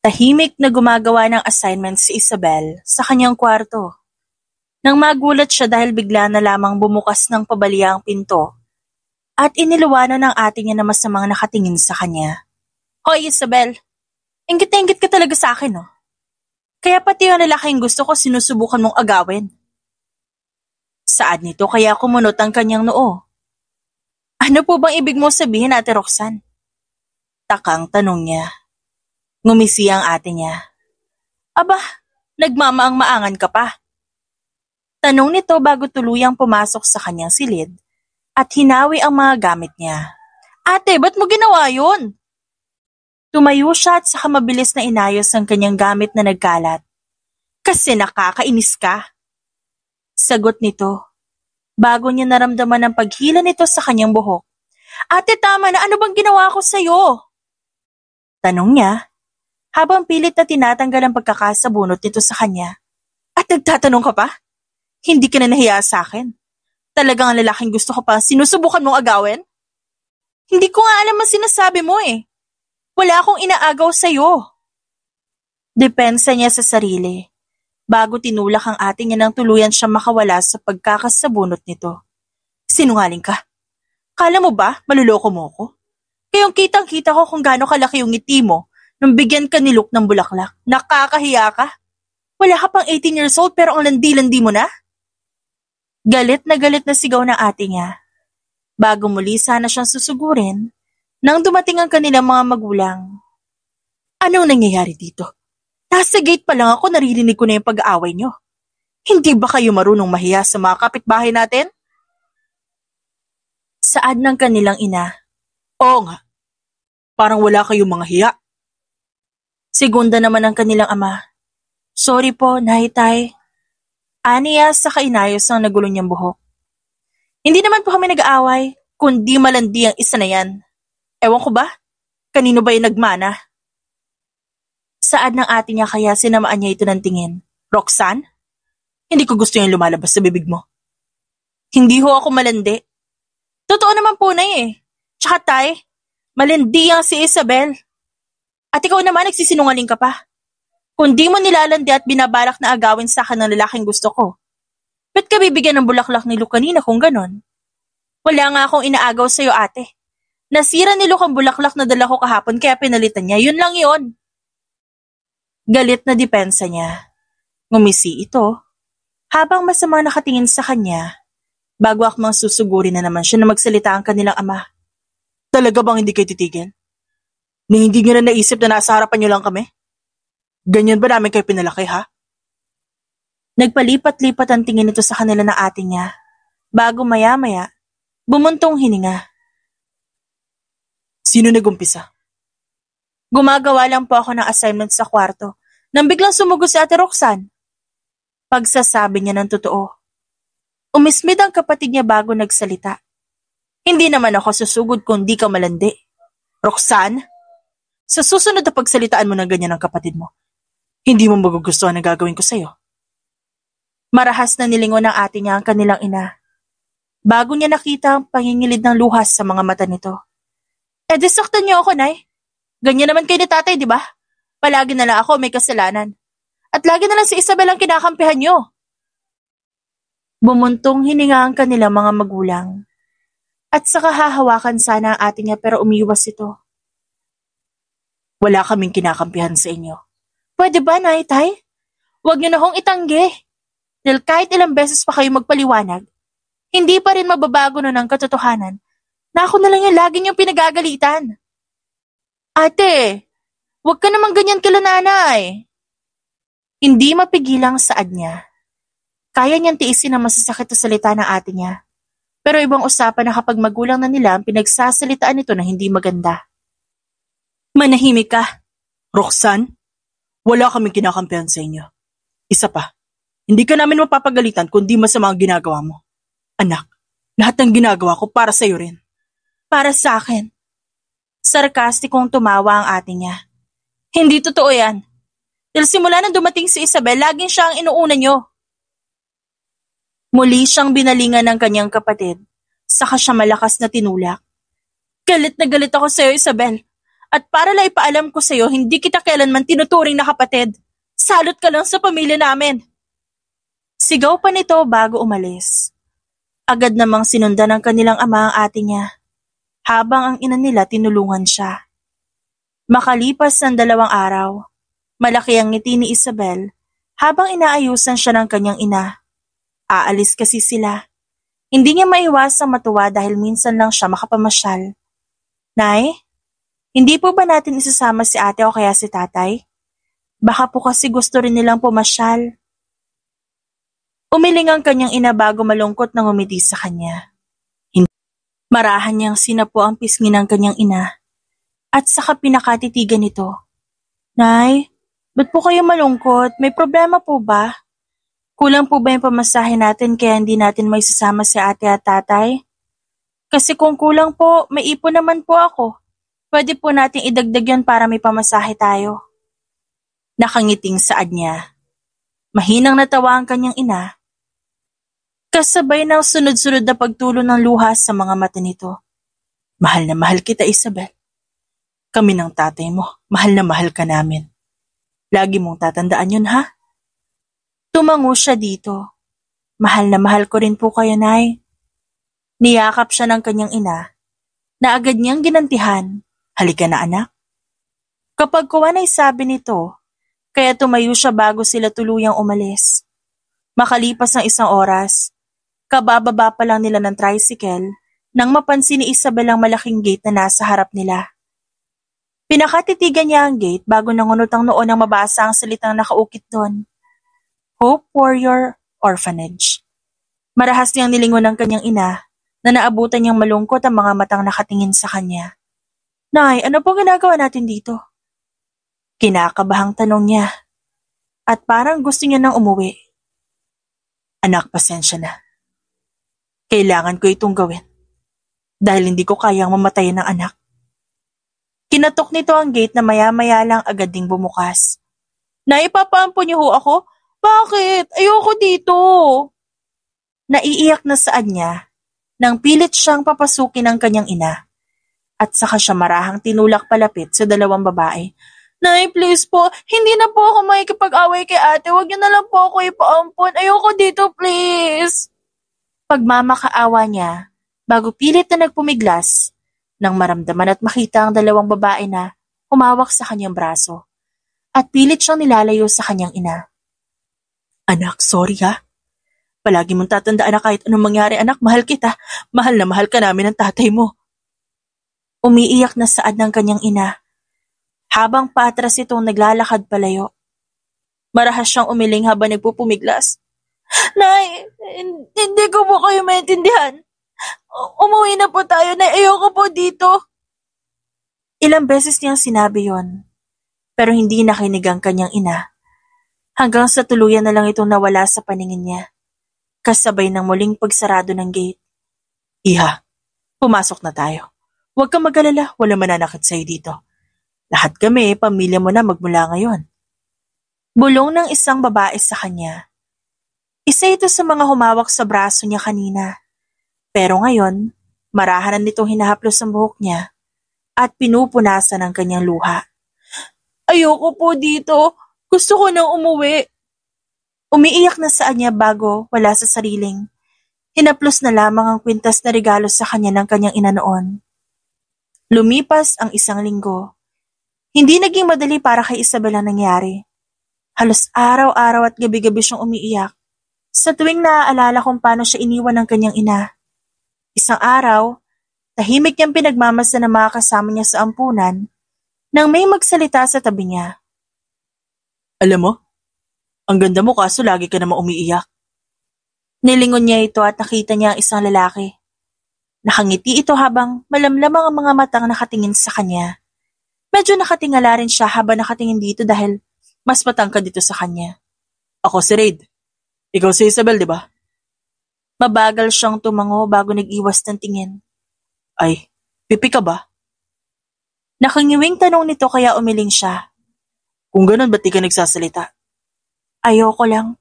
Tahimik na gumagawa ng assignment si Isabel sa kanyang kwarto. Nang magulat siya dahil bigla na lamang bumukas ng pabalya ang pinto at iniluwanan ng ate niya na masamang nakatingin sa kanya. Hoy Isabel, inggit na inggit ka talaga sa akin, no? Kaya pati yung lalaking gusto ko sinusubukan mong agawin. Saad nito kaya kumunot ang kanyang noo. Ano po bang ibig mo sabihin, Ate Roxanne? Takang tanong niya. Ngumisi ang ate niya. Aba, nagmamaang-maangan ka pa. Tanong nito bago tuluyang pumasok sa kanyang silid at hinawi ang mga gamit niya. Ate, ba't mo ginawa yun? Tumayo siya at saka mabilis na inayos ang kanyang gamit na nagkalat. Kasi nakakainis ka. Sagot nito, bago niya naramdaman ang paghila nito sa kanyang buhok. Ate, tama na, ano bang ginawa ko sa'yo? Tanong niya, habang pilit na tinatanggal ang pagkakasabunot nito sa kanya. At nagtatanong ka pa? Hindi ka na nahiya sa akin? Talagang ang lalaking gusto ko pa, sinusubukan mong agawin? Hindi ko nga alam ang sinasabi mo eh. Wala akong inaagaw sa'yo. Depensa niya sa sarili, bago tinulak ang ate niya nang tuluyan siya makawala sa pagkakasabunot nito. Sinungaling ka. Kala mo ba, maluloko mo ko? Kayong kitang-kita ko kung gaano kalaki yung ngiti mo nung bigyan ka ni Luke ng bulaklak. Nakakahiya ka. Wala ka pang 18 years old pero ang landi-landi mo na? Galit na sigaw ng ate niya. Bago muli sana siyang susugurin, nang dumating ang kanilang mga magulang. Anong nangyayari dito? Nasa gate pa lang ako, naririnig ko na yung pag-aaway niyo. Hindi ba kayo marunong mahiya sa mga kapitbahay natin? Saad ng kanilang ina. Oo nga. Parang wala kayong mga hiya. Segunda naman ang kanilang ama. Sorry po, Naitay. Aniya sa kainayos ng nagulo niyang buhok. Hindi naman po kami nag-aaway, kundi malandi ang isa na yan. Ewan ko ba? Kanino ba yung nagmana? Saad ng ate niya kaya sinamaan niya ito ng tingin. Roxanne? Hindi ko gusto yung lumalabas sa bibig mo. Hindi ho ako malandi. Totoo naman po na eh. Tsaka tay, malandi ang si Isabel. At ikaw naman nagsisinungaling ka pa. Kung di mo nilalandi at binabalak na agawin sa akin ng lalaking gusto ko, ba't ka bibigyan ng bulaklak ni Luke kanina kung ganon? Wala nga akong inaagaw sa'yo ate. Nasira ni Luke ang bulaklak na dala ko kahapon kaya pinalitan niya. Yun lang yun. Galit na depensa niya. Ngumisi ito, habang masamang nakatingin sa kanya, bago akmang susugurin na naman siya na magsalita ang kanilang ama. Talaga bang hindi kayo titigil? Na hindi nyo na naisip na nasa harapan nyo lang kami? Ganyan ba namin kayo pinalaki, ha? Nagpalipat-lipat ang tingin nito sa kanila na ate niya. Bago maya-maya, bumuntong hininga. Sino nagumpisa? Gumagawa lang po ako ng assignment sa kwarto nang biglang sumugod si Ate Roxanne. Pagsasabi niya ng totoo. Umismid ang kapatid niya bago nagsalita. Hindi naman ako susugod kung di ka malandi. Roxanne? Sa susunod na pagsalitaan mo ng ganyan ng kapatid mo, hindi mo magugustuhan ang gagawin ko sa'yo. Marahas na nilingon ng ate niya ang kanilang ina. Bago niya nakita ang pangingilid ng luhas sa mga mata nito. Disaktan niyo ako, Nay. Ganyan naman kayo ni tatay, di ba? Palagi na lang ako may kasalanan. At lagi na lang si Isabel ang kinakampihan niyo. Bumuntong hininga ang kanilang mga magulang. At saka hahawakan sana ang ate niya pero umiwas ito. Wala kaming kinakampihan sa inyo. Pwede ba, Naitay? Huwag niyo na hong itanggi. Dahil kahit ilang beses pa kayo magpaliwanag, hindi pa rin mababago nun ang katotohanan na ako na lang yung lagi niyong pinagagalitan. Ate, huwag ka naman ganyan kila nanay. Hindi mapigilang saad niya. Kaya niyang tiisin ang masasakit na salita ng ate niya. Pero ibang usapan na kapag magulang na nila ang pinagsasalitaan nito na hindi maganda. Manahimik ka. Roxanne, wala kaming kinakampihan sa inyo. Isa pa, hindi ka namin mapapagalitan kundi masama ang ginagawa mo. Anak, lahat ng ginagawa ko para sa'yo rin. Para sa akin. Sarkastikong tumawa ang ate niya. Hindi totoo yan. Dahil simula nang dumating si Isabel, laging siya ang inuuna niyo. Muli siyang binalingan ng kanyang kapatid, saka siya malakas na tinulak. Galit na galit ako sa'yo, Isabel. At para lang ipaalam ko sa'yo, hindi kita kailanman tinuturing na kapatid. Salot ka lang sa pamilya namin. Sigaw pa nito bago umalis. Agad namang sinundan ng kanilang ama ang ate niya, habang ang ina nila tinulungan siya. Makalipas ng 2 araw, malaki ang ngiti ni Isabel habang inaayusan siya ng kanyang ina. Aalis kasi sila. Hindi niya maiwasang matuwa dahil minsan lang siya makapamasyal. Nay, hindi po ba natin isasama si ate o kaya si tatay? Baka po kasi gusto rin nilang pumasyal. Umiling ang kanyang ina bago malungkot na ngumiti sa kanya. Marahan niyang sinapo ang pisngi ng kanyang ina at saka pinakatitigan nito. Nay, ba't po kayo malungkot? May problema po ba? Kulang po ba yung pamasahe natin kaya hindi natin may sasama si ate at tatay? Kasi kung kulang po, may ipon naman po ako. Pwede po nating idagdag yun para may pamasahe tayo. Nakangiting saad niya. Mahinang natawa ang kanyang ina. Kasabay ng sunod-sunod na pagtulo ng luha sa mga mata nito. Mahal na mahal kita, Isabel. Kami ng tatay mo, mahal na mahal ka namin. Lagi mong tatandaan yun, ha? Tumango siya dito. Mahal na mahal ko rin po kayo, Nay. Niyakap siya ng kanyang ina, na agad niyang ginantihan. Halika na, anak. Kapag kuwan ay sabi nito, kaya tumayo siya bago sila tuluyang umalis. Makalipas ng 1 oras, kabababa pa lang nila ng tricycle nang mapansin ni Isabel ang malaking gate na nasa harap nila. Pinakatitigan niya ang gate bago nangunot ang noo nang mabasa ang salitang nakaukit doon. Hope Warrior Orphanage. Marahas niyang nilingon ng kanyang ina na naabutan niyang malungkot ang mga matang nakatingin sa kanya. Nay, ano po ginagawa natin dito? Kinakabahang tanong niya at parang gusto niya nang umuwi. Anak, pasensya na. Kailangan ko itong gawin dahil hindi ko kayang mamatayan ng anak. Kinatok nito ang gate na maya-maya lang agad ding bumukas. Naipapampo niyo ho ako? Bakit? Ayoko dito. Naiiyak na saad niya nang pilit siyang papasukin ng kanyang ina at saka siya marahang tinulak palapit sa 2 babae. Nay, please po, hindi na po ako makikipag-away kay ate. Huwag niyo na lang po ako ipaampon. Ayoko dito, please. Pagmamakaawa niya, bago pilit na nagpumiglas, nang maramdaman at makita ang 2 babae na humawak sa kanyang braso at pilit siyang nilalayo sa kanyang ina. Anak, sorry ha. Palagi mong tatandaan na kahit anong mangyari, anak, mahal kita. Mahal na mahal ka namin ng tatay mo. Umiiyak na saad ng kanyang ina, habang paatras itong naglalakad palayo. Marahas siyang umiling habang nagpupumiglas. Nay, hindi ko po kayo maintindihan. Umuwi na po tayo, Nay. Ayoko po dito. Ilang beses niyang sinabi yon, pero hindi nakinig ang kanyang ina. Hanggang sa tuluyan na lang itong nawala sa paningin niya, kasabay ng muling pagsarado ng gate. Iha, pumasok na tayo. Huwag kang mag-alala, wala mananakit sa'yo dito. Lahat kami, pamilya mo na magmula ngayon. Bulong ng isang babae sa kanya. Isa ito sa mga humawak sa braso niya kanina. Pero ngayon, marahanan nitong hinahaplos ang buhok niya at pinupunasan ang kanyang luha. Ayoko po dito. Gusto ko nang umuwi. Umiiyak na saan niya bago wala sa sariling. Hinaplos na lamang ang kwintas na regalo sa kanya ng kanyang ina noon. Lumipas ang 1 linggo. Hindi naging madali para kay Isabel ang nangyari. Halos araw-araw at gabi-gabi siyang umiiyak sa tuwing naaalala kung paano siya iniwan ng kanyang ina. Isang araw, tahimik niyang pinagmamasa ng mga kasama niya sa ampunan nang may magsalita sa tabi niya. Alam mo, ang ganda mo kaso lagi ka naman umiiyak. Nilingon niya ito at nakita niya ang isang lalaki. Nakangiti ito habang malamlamang ang mga matang nakatingin sa kanya. Medyo nakatingala rin siya habang nakatingin dito dahil mas matangkad dito sa kanya. Ako si Raid. Ikaw si Isabel, di ba? Mabagal siyang tumango bago nag-iwas ng tingin. Ay, pipi ka ba? Nakangiwing tanong nito kaya umiling siya. Kung ganun, ba't di ka nagsasalita? Ayoko lang.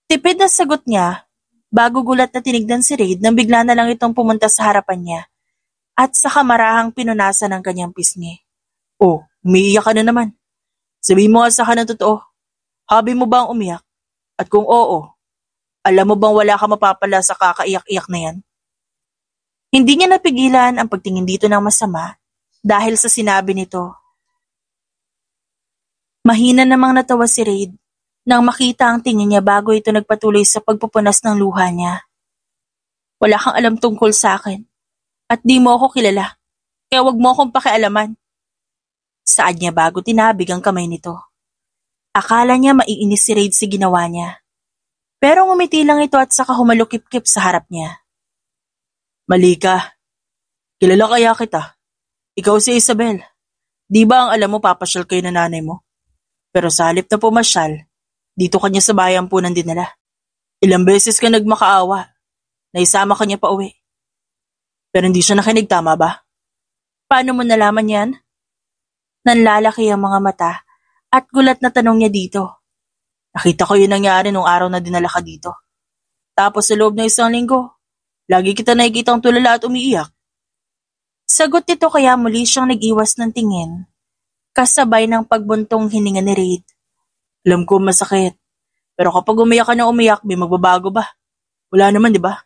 Tipid na sagot niya, bago gulat na tinignan si Raid nang bigla na lang itong pumunta sa harapan niya at saka marahang pinunasan ng kanyang pisngi. Oh, umiiyak ka na naman. Sabihin mo nga sa akin ng totoo. Hobby mo ba ang umiyak? At kung oo, alam mo bang wala ka mapapala sa kakaiyak-iyak na yan? Hindi niya napigilan ang pagtingin dito ng masama dahil sa sinabi nito. Mahina namang natawa si Raid nang makita ang tingin niya bago ito nagpatuloy sa pagpupunas ng luha niya. Wala kang alam tungkol sa akin at di mo ako kilala, kaya wag mo akong pakialaman. Saad niya bago tinabig ang kamay nito. Akala niya maiinis si Raid sa ginawa niya. Pero ngumiti lang ito at saka humalukip-kip sa harap niya. Mali ka. Kilala kaya kita. Ikaw si Isabel. Di ba ang alam mo papasyal kayo na nanay mo? Pero sa halip na pumasyal, dito kanya sa bayan po nang dinala. Ilang beses ka nagmakaawa. Naisama kanya pa uwi. Pero hindi siya nakinig, tama ba? Paano mo nalaman yan? Nanlalaki ang mga mata at gulat na tanong niya dito. Nakita ko yung nangyari nung araw na dinala ka dito. Tapos sa loob ng isang linggo, lagi kita nakikitang tulala at umiiyak. Sagot nito kaya muli siyang nag-iwas ng tingin, kasabay ng pagbuntong hininga ni Raid. Alam ko masakit, pero kapag umiyak ka na umiyak, may magbabago ba? Wala naman, di ba?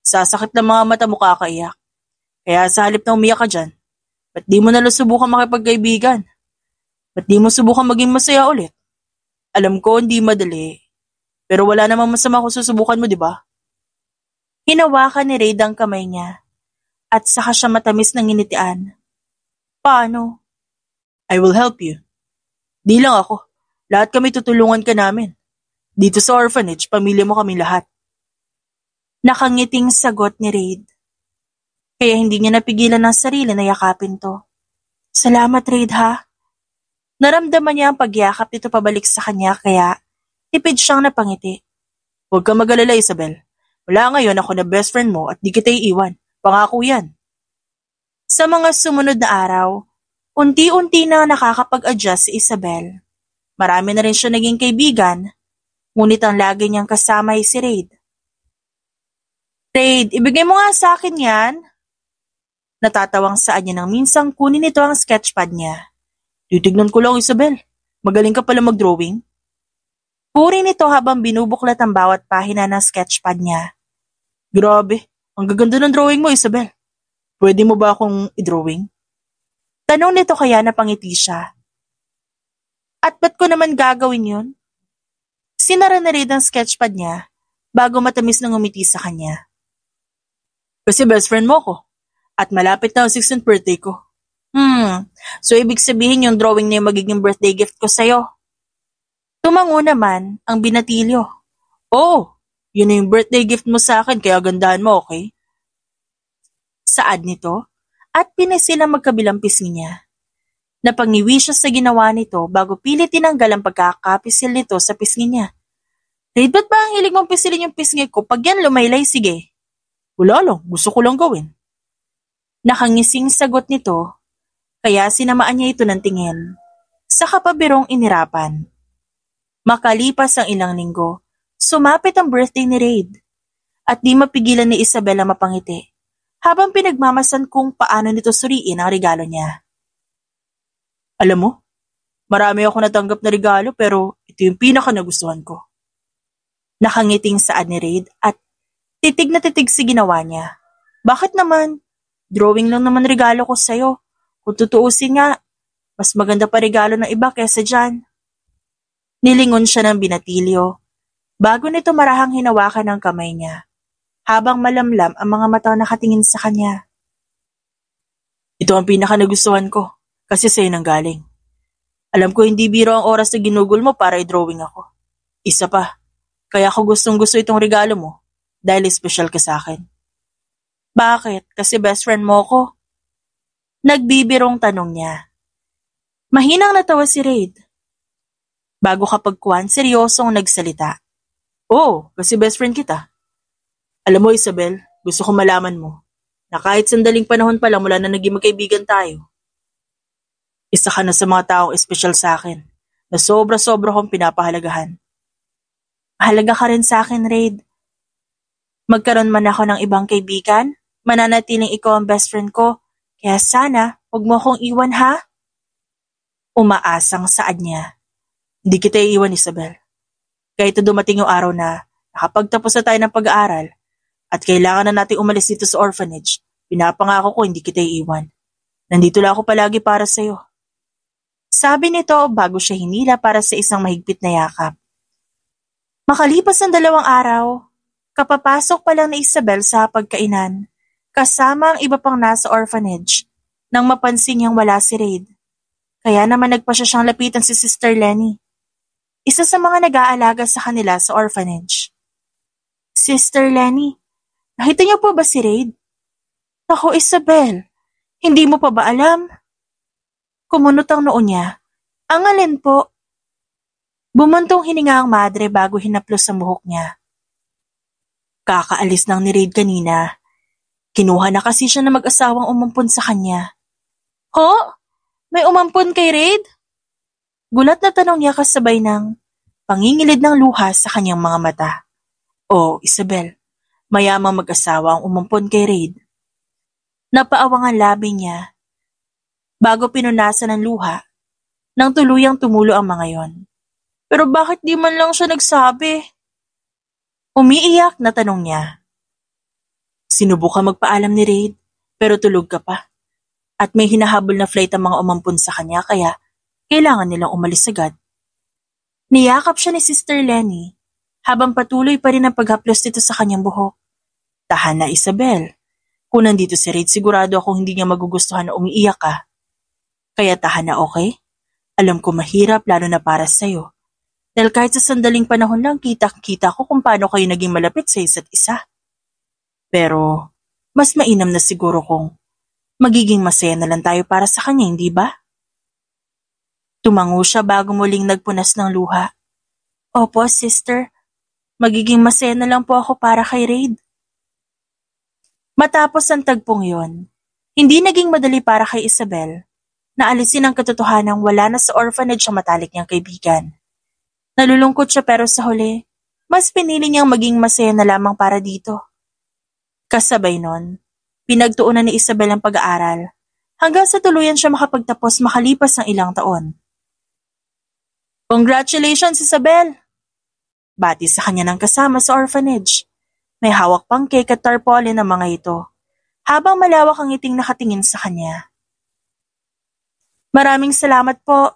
Sasakit ng mga mata mo kakaiyak. Kaya sa halip na umiyak ka dyan, ba't di mo nalang subukan makipagkaibigan? Ba't di mo subukan maging masaya ulit? Alam ko hindi madali, pero wala namang masama kung susubukan mo, di ba? Hinawakan ni Raid ang kamay niya at saka siya matamis ng nginitian. Paano? I will help you. Di lang ako. Lahat kami tutulungan ka namin. Dito sa orphanage, pamilya mo kami lahat. Nakangiting sagot ni Raid. Kaya hindi niya napigilan ang sarili na yakapin to. Salamat, Raid, ha? Naramdaman niya ang pagyakap nito pabalik sa kanya kaya tipid siyang napangiti. Huwag ka mag-alala, Isabel. Wala ngayon ako na best friend mo at di kita iiwan. Pangako yan. Sa mga sumunod na araw, unti-unti na nakakapag-adjust si Isabel. Marami na rin siya naging kaibigan, ngunit ang lagi niyang kasama ay si Raid. Raid, ibigay mo nga sa akin yan. Natatawang saan niya nang minsang kunin nito ang sketchpad niya. Titignan ko lang, Isabel. Magaling ka pala mag-drawing. Puri nito habang binubuklat ang bawat pahina ng sketchpad niya. Grabe, ang gaganda ng drawing mo, Isabel. Pwede mo ba akong i-drawing? Tanong nito kaya napangiti siya. At ba't ko naman gagawin yun? Sinara na rin ang sketchpad niya bago matamis nang umiti sa kanya. Kasi best friend mo ko at malapit na ang 16th birthday ko. So ibig sabihin yung drawing na yung magiging birthday gift ko sa'yo. Tumango naman ang binatilyo. Oh, yun na yung birthday gift mo sa akin kaya gandahan mo, okay? Saad nito at pinisilang magkabilang pisngi niya. Napangiwi siya sa ginawa nito bago pilit tinanggal ang pagkakapisil nito sa pisngi niya. Raid, ba't ba ang hilig mong pisilin yung pisngi ko? Pag yan lumaylay, sige. Wala lang, gusto ko lang gawin. Nakangising sagot nito, kaya sinamaan niya ito ng tingin. Sa kapabirong inirapan. Makalipas ang ilang linggo, sumapit ang birthday ni Raid. At di mapigilan ni Isabel ang mapangiti, habang pinagmamasan kung paano nito suriin ang regalo niya. Alam mo, marami ako natanggap na regalo pero ito yung pinaka nagustuhan ko. Nakangiting saad ni Raid at titig na titig si ginawa niya. Bakit naman? Drawing lang naman regalo ko sa'yo. Kung tutuusin nga, mas maganda pa regalo ng iba kaysa dyan. Nilingon siya ng binatilyo. Bago nito marahang hinawakan ang kamay niya, habang malamlam ang mga mata nakatingin sa kanya. Ito ang pinaka nagustuhan ko, kasi sa'yo nang galing. Alam ko hindi biro ang oras na ginugol mo para i-drawing ako. Isa pa, kaya ako gustong gusto itong regalo mo, dahil espesyal ka sa akin. Bakit? Kasi best friend mo ko? Nagbibirong tanong niya. Mahinang natawa si Raid. Bago kapagkuhan, seryosong nagsalita. Oo, kasi best friend kita. Alam mo, Isabel, gusto ko malaman mo na kahit sandaling panahon pa lang mula na naging magkaibigan tayo, isa ka na sa mga taong espesyal sa akin na sobra-sobra kong pinapahalagahan. Mahalaga ka rin sa akin, Raid. Magkaroon man ako ng ibang kaibigan, mananatiling ikaw ang best friend ko, kaya sana huwag mo akong iwan, ha? Umaasang saad niya. Hindi kita iiwan, Isabel. Kahit na dumating yung araw na nakapagtapos na tayo ng pag-aaral at kailangan na nating umalis dito sa orphanage, pinapangako ko hindi kita iiwan. Nandito lang ako palagi para sa'yo. Sabi nito bago siya hinila para sa isang mahigpit na yakap. Makalipas ng 2 araw, kapapasok pa lang ni Isabel sa pagkainan, kasama ang iba pang nasa orphanage, nang mapansin niyang wala si Reid. Kaya naman nagpa siyang lapitan si Sister Lenny, isa sa mga nag-aalaga sa kanila sa orphanage. Sister Lenny, nakita niyo po ba si Reid? Naku Isabel, hindi mo pa ba alam? Kumunot ang noo niya. Ang alin po? Bumuntong hininga ang madre bago hinaplos ang buhok niya. Kakaalis nang ni Reid kanina. Kinuha na kasi siya na mag-asawang umampon sa kanya. Ho? May umampon kay Reid? Gulat na tanong niya kasabay ng pangingilid ng luha sa kanyang mga mata. Oh, Isabel, mayamang mag-asawa ang umampon kay Reid. Napaawang ang labi niya bago pinunasan ng luha nang tuluyang tumulo ang mga yon. Pero bakit di man lang siya nagsabi? Umiiyak na tanong niya. Sinubukan magpaalam ni Reid pero tulog ka pa. At may hinahabol na flight ang mga umampun sa kanya kaya kailangan nilang umalis agad. Niyakap siya ni Sister Lenny habang patuloy pa rin ang paghaplos nito sa kanyang buhok. Tahan na Isabel. Kung nandito si Reid sigurado akong hindi niya magugustuhan na umiiyak ka. Kaya tahan na okay? Alam ko mahirap lalo na para sa'yo. Dahil kahit sa sandaling panahon lang kita ko kung paano kayo naging malapit sa isa't isa. Pero mas mainam na siguro kung magiging masaya na lang tayo para sa kanya, hindi ba? Tumango siya bago muling nagpunas ng luha. Opo, sister. Magiging masaya na lang po ako para kay Reid. Matapos ang tagpong yon, hindi naging madali para kay Isabel na alisin ang katotohanang wala na sa orphanage ang matalik niyang kaibigan. Nalulungkot siya pero sa huli, mas pinili niyang maging masaya na lamang para dito. Kasabay nun, pinagtuunan ni Isabel ang pag-aaral hanggang sa tuluyan siya makapagtapos makalipas ng ilang taon. Congratulations, Isabel! Bati sa kanya ng kasama sa orphanage. May hawak pang cake at tarpaulin ang mga ito, habang malawak ang ngiting nakatingin sa kanya. Maraming salamat po.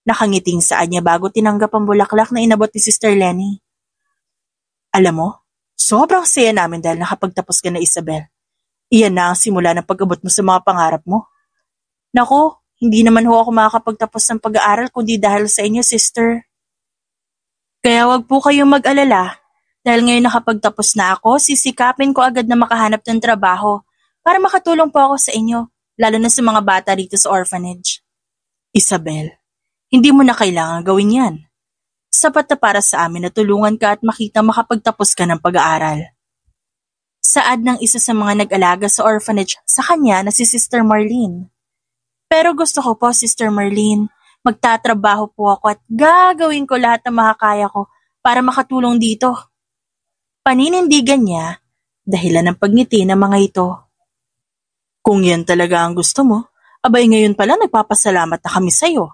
Nakangiting saan niya bago tinanggap ang bulaklak na inabot ni Sister Lenny. Alam mo, sobrang saya namin dahil nakapagtapos ka na, Isabel. Iyan na ang simula ng pag-abot mo sa mga pangarap mo. Naku, hindi naman ho ako makakapagtapos ng pag-aaral kundi dahil sa inyo, sister. Kaya wag po kayong mag-alala. Dahil ngayon nakapagtapos na ako, sisikapin ko agad na makahanap ng trabaho para makatulong po ako sa inyo, lalo na sa mga bata rito sa orphanage. Isabel, hindi mo na kailangan gawin yan. Sapat na para sa amin na tulungan ka at makita makapagtapos ka ng pag-aaral. Saad ng isa sa mga nag-alaga sa orphanage sa kanya na si Sister Marlene. Pero gusto ko po, Sister Marlene, magtatrabaho po ako at gagawin ko lahat ng makakaya ko para makatulong dito. Paninindigan niya dahilan ng pagngiti ng mga ito. Kung yan talaga ang gusto mo, abay ngayon pala nagpapasalamat na kami sa'yo.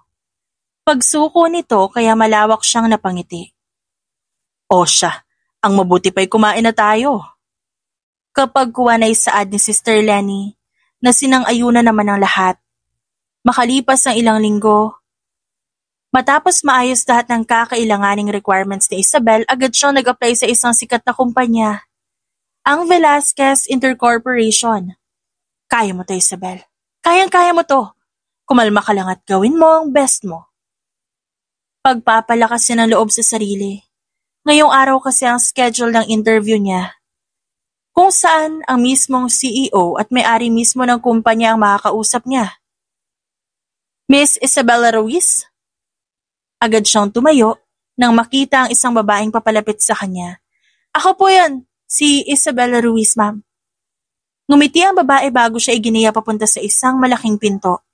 Pagsuko nito kaya malawak siyang napangiti. O siya, ang mabuti pa'y kumain na tayo. Kapag kuha na isaad ni Sister Lenny na sinang-ayunan naman ng lahat. Makalipas ang ilang linggo, matapos maayos lahat ng kakailanganing requirements ni Isabel, agad siyang nag-apply sa isang sikat na kumpanya, ang Velasquez Intercorporation. Kaya mo to, Isabel. Kayang-kaya mo to. Kumalma ka lang at gawin mo ang best mo. Pagpapalakas niya ng loob sa sarili. Ngayong araw kasi ang schedule ng interview niya, kung saan ang mismong CEO at may-ari mismo ng kumpanya ang makakausap niya. Miss Isabella Ruiz? Agad siyang tumayo nang makita ang isang babaeng papalapit sa kanya. Ako po yan, si Isabella Ruiz, ma'am. Ngumiti ang babae bago siya iginiya papunta sa isang malaking pinto.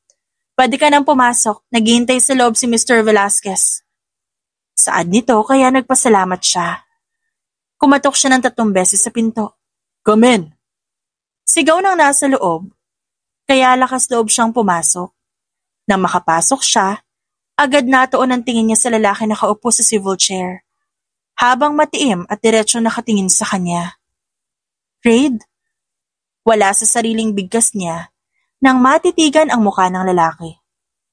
Pwede ka nang pumasok, naghihintay sa loob si Mr. Velasquez. Saad nito kaya nagpasalamat siya. Kumatok siya ng 3 beses sa pinto. Come in. Sigaw ng nasa loob, kaya lakas loob siyang pumasok. Nang makapasok siya, agad natuon ang tingin niya sa lalaki na nakaupo sa swivel chair, habang matiim at diretsyo nakatingin sa kanya. Reid? Wala sa sariling bigkas niya nang matitigan ang mukha ng lalaki.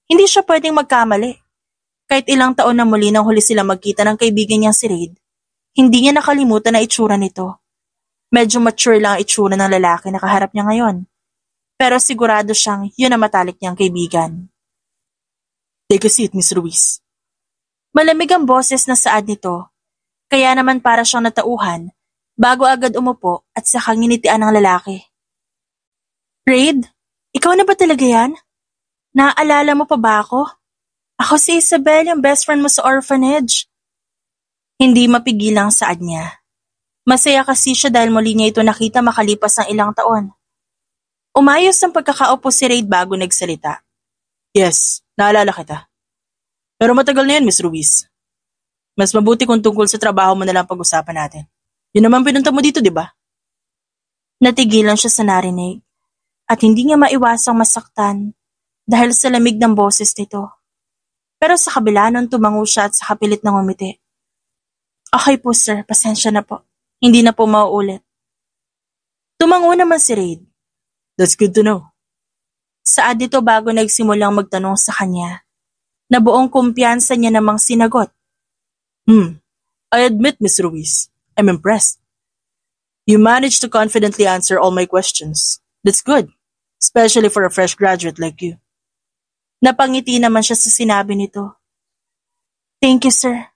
Hindi siya pwedeng magkamali. Kahit ilang taon na muli nang huli sila magkita ng kaibigan niyang si Reid, hindi niya nakalimutan na itsura nito. Medyo mature lang ang itsura ng lalaki na kaharap niya ngayon. Pero sigurado siyang yun ang matalik niyang kaibigan. Take a seat, Miss Ruiz. Malamig ang boses na saad nito, kaya naman para siyang natauhan bago agad umupo at saka nginitian ng lalaki. Reid, ikaw na ba talaga yan? Naaalala mo pa ba ako? Ako si Isabel, yung best friend mo sa orphanage. Hindi mapigil ang saad niya. Masaya kasi siya dahil muli niya ito nakita makalipas ang ilang taon. Umayos ang pagkakaupo si Reid bago nagsalita. Yes, naalala kita. Pero matagal na yan, Miss Ruiz. Mas mabuti kung tungkol sa trabaho mo na lang pag-usapan natin. Yun naman pinunta mo dito, di ba? Natigilan siya sa narinig at hindi niya maiwasang masaktan dahil sa lamig ng boses nito. Pero sa kabila nun tumango siya at sa kapilit ng umiti. Okay po sir, pasensya na po. Hindi na po mauulit. Tumango naman si Reid. That's good to know. Saad dito bago nagsimulang magtanong sa kanya, na buong kumpiyansa niya namang sinagot. I admit, Miss Ruiz, I'm impressed. You managed to confidently answer all my questions. That's good, especially for a fresh graduate like you. Napangiti naman siya sa sinabi nito. Thank you, sir.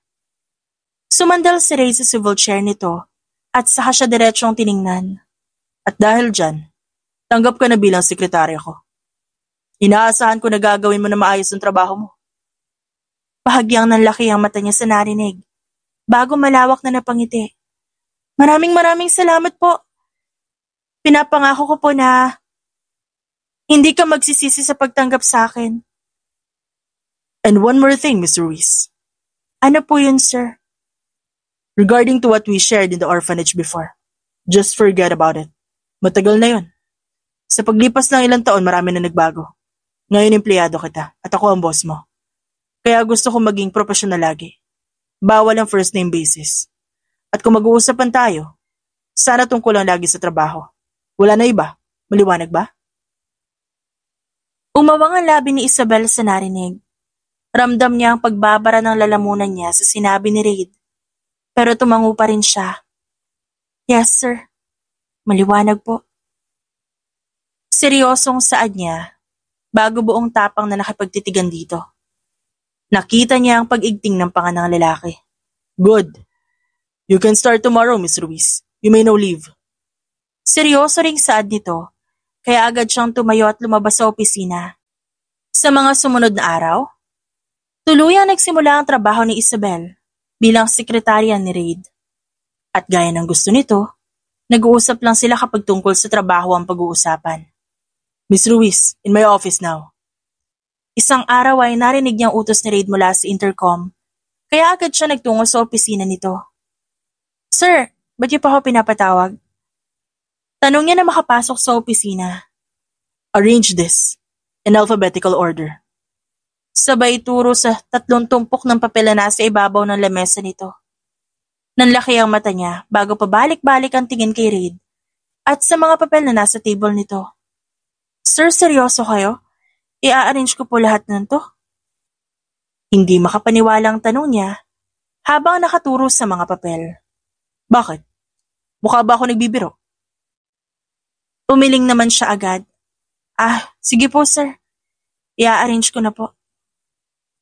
Sumandal si Ray sa swivel chair nito at saka siya diretsyong tiningnan. At dahil dyan, tanggap ka na bilang sekretarya ko. Inaasahan ko na gagawin mo na maayos ang trabaho mo. Bahagyang nanlaki ang mata niya sa narinig, bago malawak na napangiti. Maraming salamat po. Pinapangako ko po na hindi ka magsisisi sa pagtanggap sa akin. And one more thing, Miss Ruiz. Ano po yun, sir? Regarding to what we shared in the orphanage before, just forget about it. Matagal na yun. Sa paglipas ng ilang taon, marami na nagbago. Ngayon empleyado kita at ako ang boss mo. Kaya gusto ko maging professional lagi. Bawal ang first name basis. At kung mag-uusapan tayo, sana tungkol lang lagi sa trabaho. Wala na iba. Maliwanag ba? Umawang ang labi ni Isabel sa narinig. Ramdam niya ang pagbabara ng lalamunan niya sa sinabi ni Reid. Pero tumango pa rin siya. Yes, sir. Maliwanag po. Seryosong saad niya, bago buong tapang na nakipagtitigan dito. Nakita niya ang pag-igting ng panga ng lalaki. Good. You can start tomorrow, Miss Ruiz. You may now leave. Seryoso ring saad nito, kaya agad siyang tumayo at lumabas sa opisina. Sa mga sumunod na araw, tuluyang nagsimula ang trabaho ni Isabel bilang sekretarya ni Reid. At gaya ng gusto nito, nag-uusap lang sila kapag tungkol sa trabaho ang pag-uusapan. Miss Ruiz, in my office now. Isang araw ay narinig niyang utos ni Reid mula sa intercom, kaya agad siya nagtungo sa opisina nito. Sir, ba't niyo pa ako pinapatawag? Tanong niya na makapasok sa opisina. Arrange this, in alphabetical order. Sabay turo sa 3 tumpok ng papel na nasa ibabaw ng lamesa nito. Nanlaki ang mata niya bago pabalik-balik ang tingin kay Reid at sa mga papel na nasa table nito. Sir, seryoso kayo? I-arrange ko po lahat ng to? Hindi makapaniwalang tanong niya habang nakaturo sa mga papel. Bakit? Mukha ba ako nagbibiro? Umiling naman siya agad. Sige po sir. I-arrange ko na po.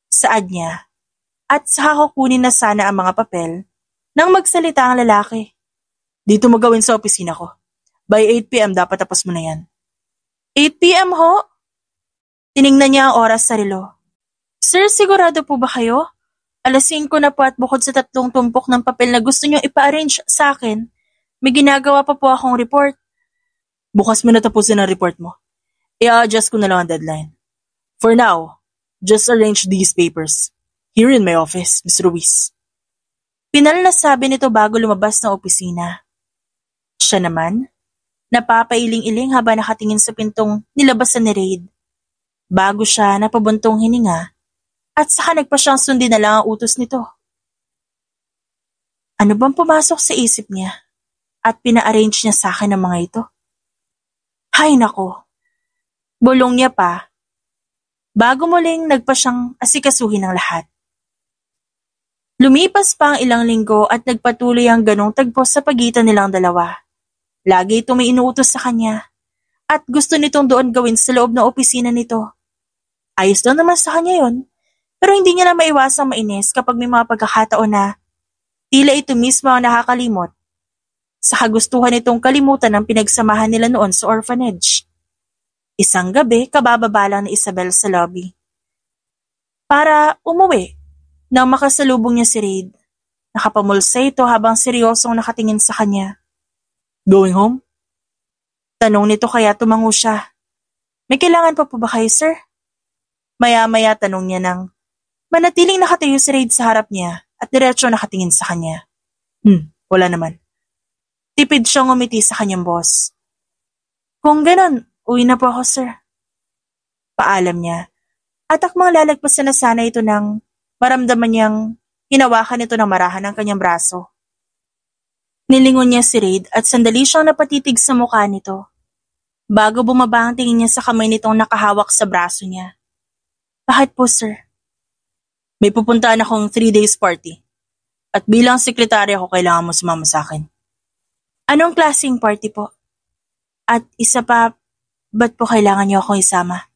Saad niya. At saka kukunin na sana ang mga papel nang magsalita ang lalaki. Dito mo gawin sa opisina ko. By 8 p.m. dapat tapos mo na yan. 8 p.m. ho? Tiningnan niya ang oras sa relo. Sir, sigurado po ba kayo? 5:00 na po at bukod sa 3 tumpok ng papel na gusto niyong ipa-arrange sa akin, may ginagawa pa po akong report. Bukas mo na tapusin ang report mo. I-adjust ko na lang ang deadline. For now, just arrange these papers. Here in my office, Ms. Ruiz. Pinal na sabi nito bago lumabas ng opisina. Siya naman, napapailing-iling habang nakatingin sa pintong nilabasan ni Reid. bago siya napabuntong hininga at saka nagpa siyang sundin na lang ang utos nito. Ano bang pumasok sa isip niya at pina-arrange niya sa akin ang mga ito? Hay nako, bulong niya pa bago muling nagpa siyang asikasuhin ng lahat. Lumipas pa ang ilang linggo at nagpatuloy ang ganong tagpo sa pagitan nilang dalawa. Lagi itong may inuutos sa kanya at gusto nitong doon gawin sa loob ng opisina nito. Ayos daw naman sa kanya yon, pero hindi niya na maiwasang mainis kapag may mga pagkakataon na tila ito mismo ang nakakalimot sa kagustuhan nitong kalimutan ang pinagsamahan nila noon sa orphanage. Isang gabi, kabababa lang ni Isabel sa lobby para umuwi nang makasalubong niya si Reid. Nakapamulsa ito habang seryosong nakatingin sa kanya. Going home? Tanong nito kaya tumango siya. May kailangan pa po ba kayo, sir? Maya-maya tanong niya nang manatiling nakatayo si Reid sa harap niya at diretso nakatingin sa kanya. Wala naman. Tipid siyang umiti sa kanyang boss. Kung ganon, uwi na po ako, sir. Paalam niya. At akmang lalagpasan na sana ito nang maramdaman niyang hinawakan ito ng marahan ang kanyang braso. Nilingon niya si Reid at sandali siyang napatitig sa mukha nito. Bago bumaba ang tingin niya sa kamay nitong nakahawak sa braso niya. Bakit po, sir? May pupuntaan akong 3 days party. At bilang sekretarya ko kailangan mo sumama sa akin. Anong klaseng party po? At isa pa, ba't po kailangan niyo akong isama?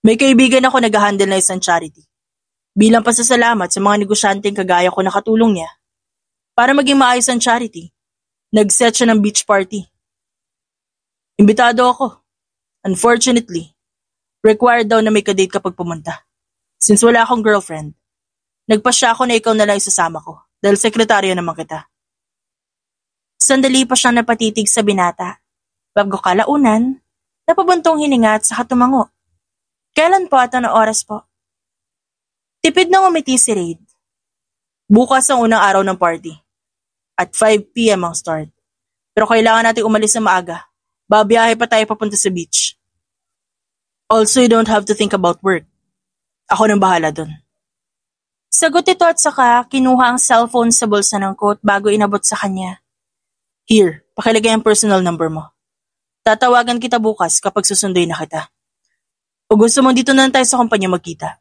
May kaibigan ako nag-handle na isang charity. Bilang pasasalamat sa mga negosyanteng kagaya ko na katulong niya. Para maging maayos ang charity, nag-set siya ng beach party. Imbitado ako. Unfortunately, required daw na may kadate kapag pumunta. Since wala akong girlfriend, nagpasya ako na ikaw na lang isasama ko dahil sekretaryo naman kita. Sandali pa siyang napatitig sa binata. Bago kalaunan, napabuntong hininga at saka tumango. Kailan po at anong oras po? Tipid nang umiti si Reid. Bukas ang unang araw ng party. At 5 p.m. ang start. Pero kailangan natin umalis na maaga. Babiyahe pa tayo papunta sa beach. Also, you don't have to think about work. Ako nang bahala dun. Sagot ito at saka kinuha ang cellphone sa bulsa ng coat bago inabot sa kanya. Here, pakilagay ang personal number mo. Tatawagan kita bukas kapag susunduin na kita. O gusto mo dito na lang tayo sa kumpanya magkita?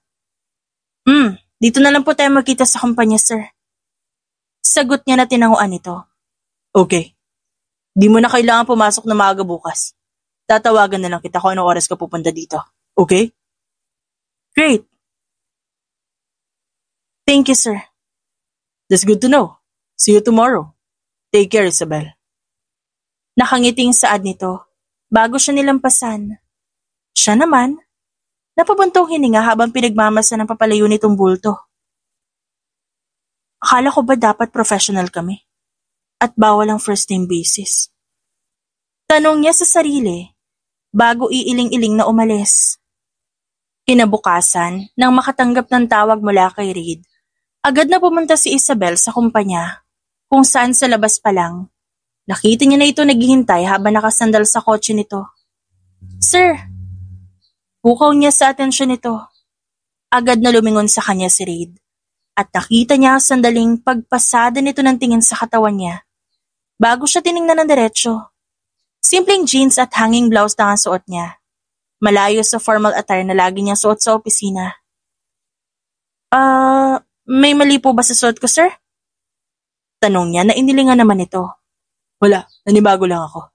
Dito na lang po tayo magkita sa kumpanya, sir. Sagot niya na tinanguan ito. Okay. Di mo na kailangan pumasok na maaga bukas. Tatawagan na lang kita kung anong oras ka pupunta dito. Okay? Great. Thank you, sir. That's good to know. See you tomorrow. Take care, Isabel. Nakangiting saad nito bago siya nilampasan. Siya naman, napabuntong hininga habang pinagmamasa ng papalayo nitong bulto. Akala ko ba dapat professional kami? At bawal ang first name basis? Tanong niya sa sarili bago iiling-iling na umalis. Kinabukasan, nang makatanggap ng tawag mula kay Reid, agad na pumunta si Isabel sa kumpanya kung saan sa labas pa lang. Nakita niya na ito naghihintay habang nakasandal sa kotse nito. Sir! Pukaw niya sa atensyon nito. Agad na lumingon sa kanya si Reid at nakita niya sandaling pagpasada nito ng tingin sa katawan niya. Bago siya tiningnan ng diretsyo. Simpleng jeans at hanging blouse lang ang suot niya. Malayo sa formal attire na lagi niyang suot sa opisina. May mali po ba sa suot ko, sir? Tanong niya na inilingan naman ito. Wala, nanibago lang ako.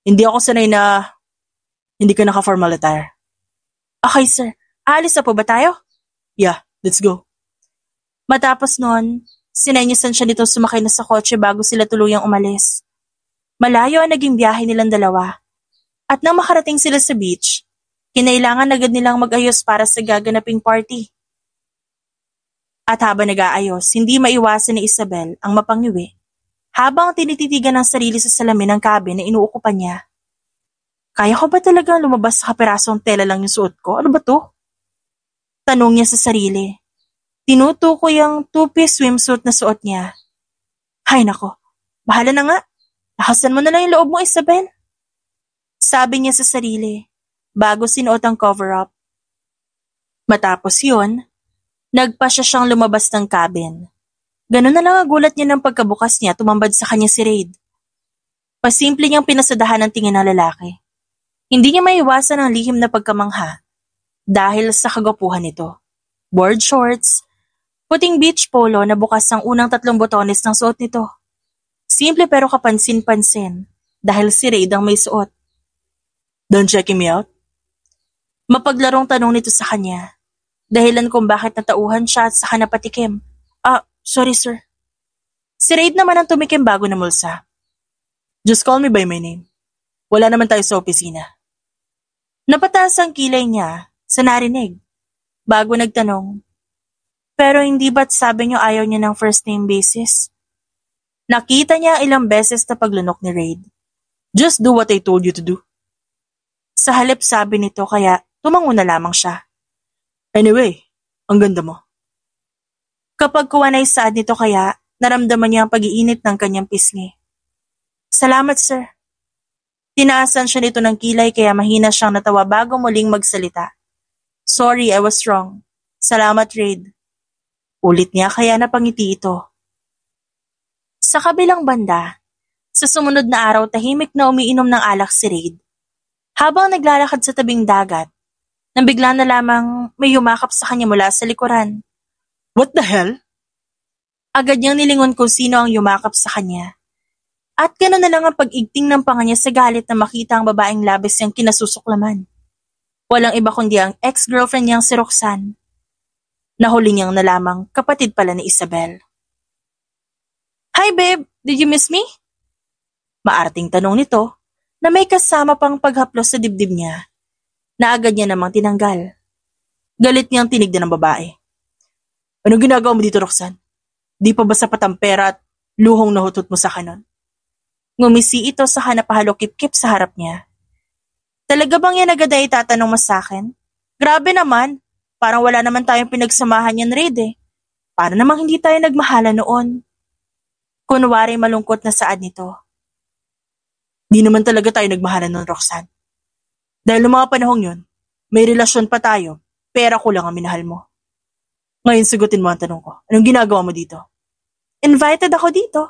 Hindi ako sanay na hindi ka naka-formal attire. Okay, sir. Aalis na po ba tayo? Yeah, let's go. Matapos noon, sinenyasan siya nito sumakay na sa kotse bago sila tuluyang umalis. Malayo ang naging biyahe nilang dalawa. At nang makarating sila sa beach, kinailangan agad nilang mag-ayos para sa gaganaping party. At habang nag-aayos, hindi maiwasan ni Isabel ang mapangiwi habang tinititigan ng sarili sa salamin ng cabin na inuukupan niya. Kaya ko ba talagang lumabas sa kapirasong tela lang yung suot ko? Ano ba to? Tanong niya sa sarili. Tinutukoy ang 2-piece swimsuit na suot niya. Hay nako, bahala na nga. Lakasan mo na lang yung loob mo, Isabel. Sabi niya sa sarili, bago sinuot ang cover-up Matapos yun, nagpa siya siyang lumabas ng cabin. Ganun na lang ang gulat niya ng pagkabukas niya, tumambad sa kanya si Raid. Pasimple niyang pinasadahan ng tingin ng lalaki. Hindi niya maiwasan ang lihim na pagkamangha dahil sa kagwapuhan nito. Board shorts, puting beach polo na bukas ang unang 3 botones ng suot nito. Simple pero kapansin-pansin dahil si Raid ang may suot. Don't check me out? Mapaglarong tanong nito sa kanya. Dahilan kung bakit natauhan siya at saka napatikim. Sorry sir. Si Raid naman ang tumikim bago namulsa. Just call me by my name. Wala naman tayo sa opisina. Napataas ang kilay niya sa narinig. Bago nagtanong, pero hindi ba't sabi niyo ayaw niya ng first name basis? Nakita niya ilang beses na paglunok ni Raid. Just do what I told you to do. Sa halip sabi nito kaya tumango na lamang siya. Anyway, ang ganda mo. Kapag kuwanay saad nito kaya, naramdaman niya ang pag-iinit ng kanyang pisngi. Salamat sir. Tinaasan siya nito ng kilay kaya mahina siyang natawa bago muling magsalita. Sorry, I was wrong. Salamat, Raid. Ulit niya kaya napangiti ito. Sa kabilang banda, sa sumunod na araw tahimik na umiinom ng alak si Raid. Habang naglalakad sa tabing dagat, nang bigla na lamang may yumakap sa kanya mula sa likuran. What the hell? Agad niyang nilingon kung sino ang yumakap sa kanya. At gano'n na lang ang pag-igting ng panga niya sa galit na makita ang babaeng labis niyang kinasusuklaman. Walang iba kundi ang ex-girlfriend niyang si Roxanne. Nahuli niyang na lamang kapatid pala ni Isabel. Hi babe, did you miss me? Maarting tanong nito na may kasama pang paghaplos sa dibdib niya na agad niya namang tinanggal. Galit niyang tinignan ng babae. Anong ginagawa mo dito, Roxanne? Di pa ba sapat ang pera at luhong nahutot mo sa kanon? Ngumisi ito sa napahalokip-kip sa harap niya. Talaga bang yan agad ay itatanong mo sa akin? Grabe naman, parang wala naman tayong pinagsamahan yan, Raid eh. Para namang hindi tayo nagmahala noon. Kunwari malungkot na saad nito. Di naman talaga tayo nagmahala noon, Roxanne. Dahil noong mga panahong yun, may relasyon pa tayo, pera ko lang ang minahal mo. Ngayon sagutin mo ang tanong ko, anong ginagawa mo dito? Invited ako dito.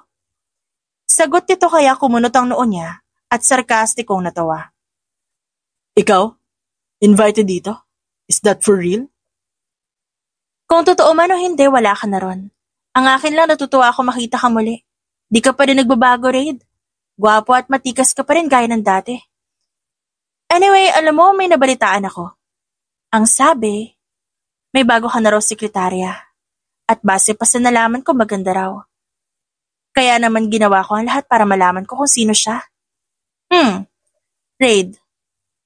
Sagot nito kaya kumunot ang noo niya at sarkastikong natawa. Ikaw? Invited dito? Is that for real? Kung totoo man o hindi, wala ka na ron. Ang akin lang natutuwa ako makita ka muli. Di ka pa rin nagbabago, Raid. Gwapo at matikas ka pa rin gaya ng dati. Anyway, alam mo, may nabalitaan ako. Ang sabi, may bago ka na raw sekretarya. At base pa sa nalaman ko maganda raw. Kaya naman ginawa ko ang lahat para malaman ko kung sino siya. Raid,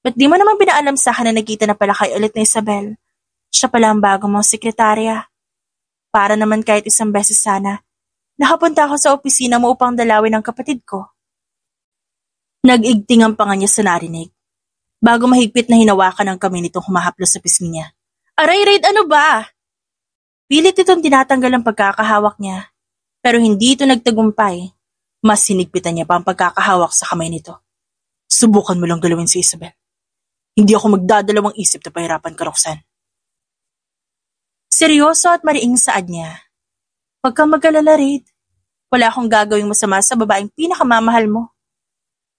ba't di mo naman pinaalam sa akin na nagkita na pala kayo ulit na Isabel? Siya pala ang bago mong sekretarya. Para naman kahit isang beses sana, nakapunta ako sa opisina mo upang dalawin ang kapatid ko. Nag-igting ang panga niya sa narinig. Bago mahigpit na hinawakan ang kamay nitong humahaplos sa pisngi niya. Aray, Raid, ano ba? Pilit itong tinatanggal ang pagkakahawak niya. Pero hindi ito nagtagumpay. Mas sinigpitan niya pa ang pagkakahawak sa kamay nito. Subukan mo lang galawin si Isabel. Hindi ako magdadalawang isip na pahirapan ka, Roxanne. Seryoso at mariing saad niya. Huwag kang mag-alala, Raid. Wala akong gagawing masama sa babaeng pinakamamahal mo.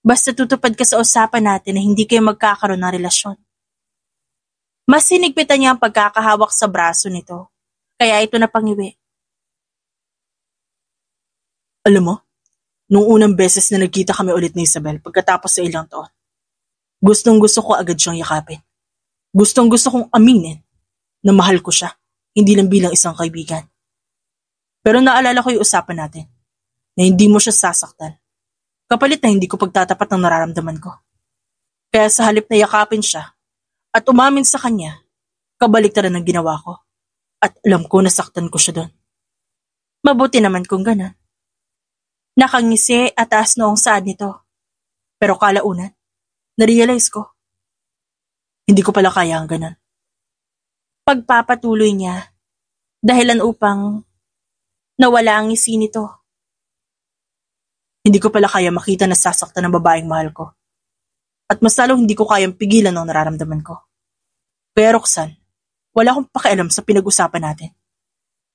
Basta tutupad ka sa usapan natin na hindi kayo magkakaroon ng relasyon. Mas sinigpitan niya ang pagkakahawak sa braso nito. Kaya ito napangiwi. Alam mo, nung unang beses na nagkita kami ulit ni Isabel pagkatapos sa ilang taon, gustong-gusto ko agad siyang yakapin. Gustong-gusto kong aminin na mahal ko siya, hindi lang bilang isang kaibigan. Pero naalala ko yung usapan natin, na hindi mo siya sasaktan. Kapalit na hindi ko pagtatapat ng nararamdaman ko. Kaya sa halip na yakapin siya at umamin sa kanya, kabaliktaran ang ginawa ko. At alam ko nasaktan ko siya doon. Mabuti naman kung ganon. Nakangisi at taas noong saad nito. Pero kalaunan, narealize ko. Hindi ko pala kaya ang ganon. Pagpapatuloy niya, dahilan upang nawala ang ngisi nito. Hindi ko pala kaya makita na sasaktan ng babaeng mahal ko. At mas lalong hindi ko kayang pigilan ang nararamdaman ko. Kaya Roxanne, Wala akong pakialam sa pinag-usapan natin.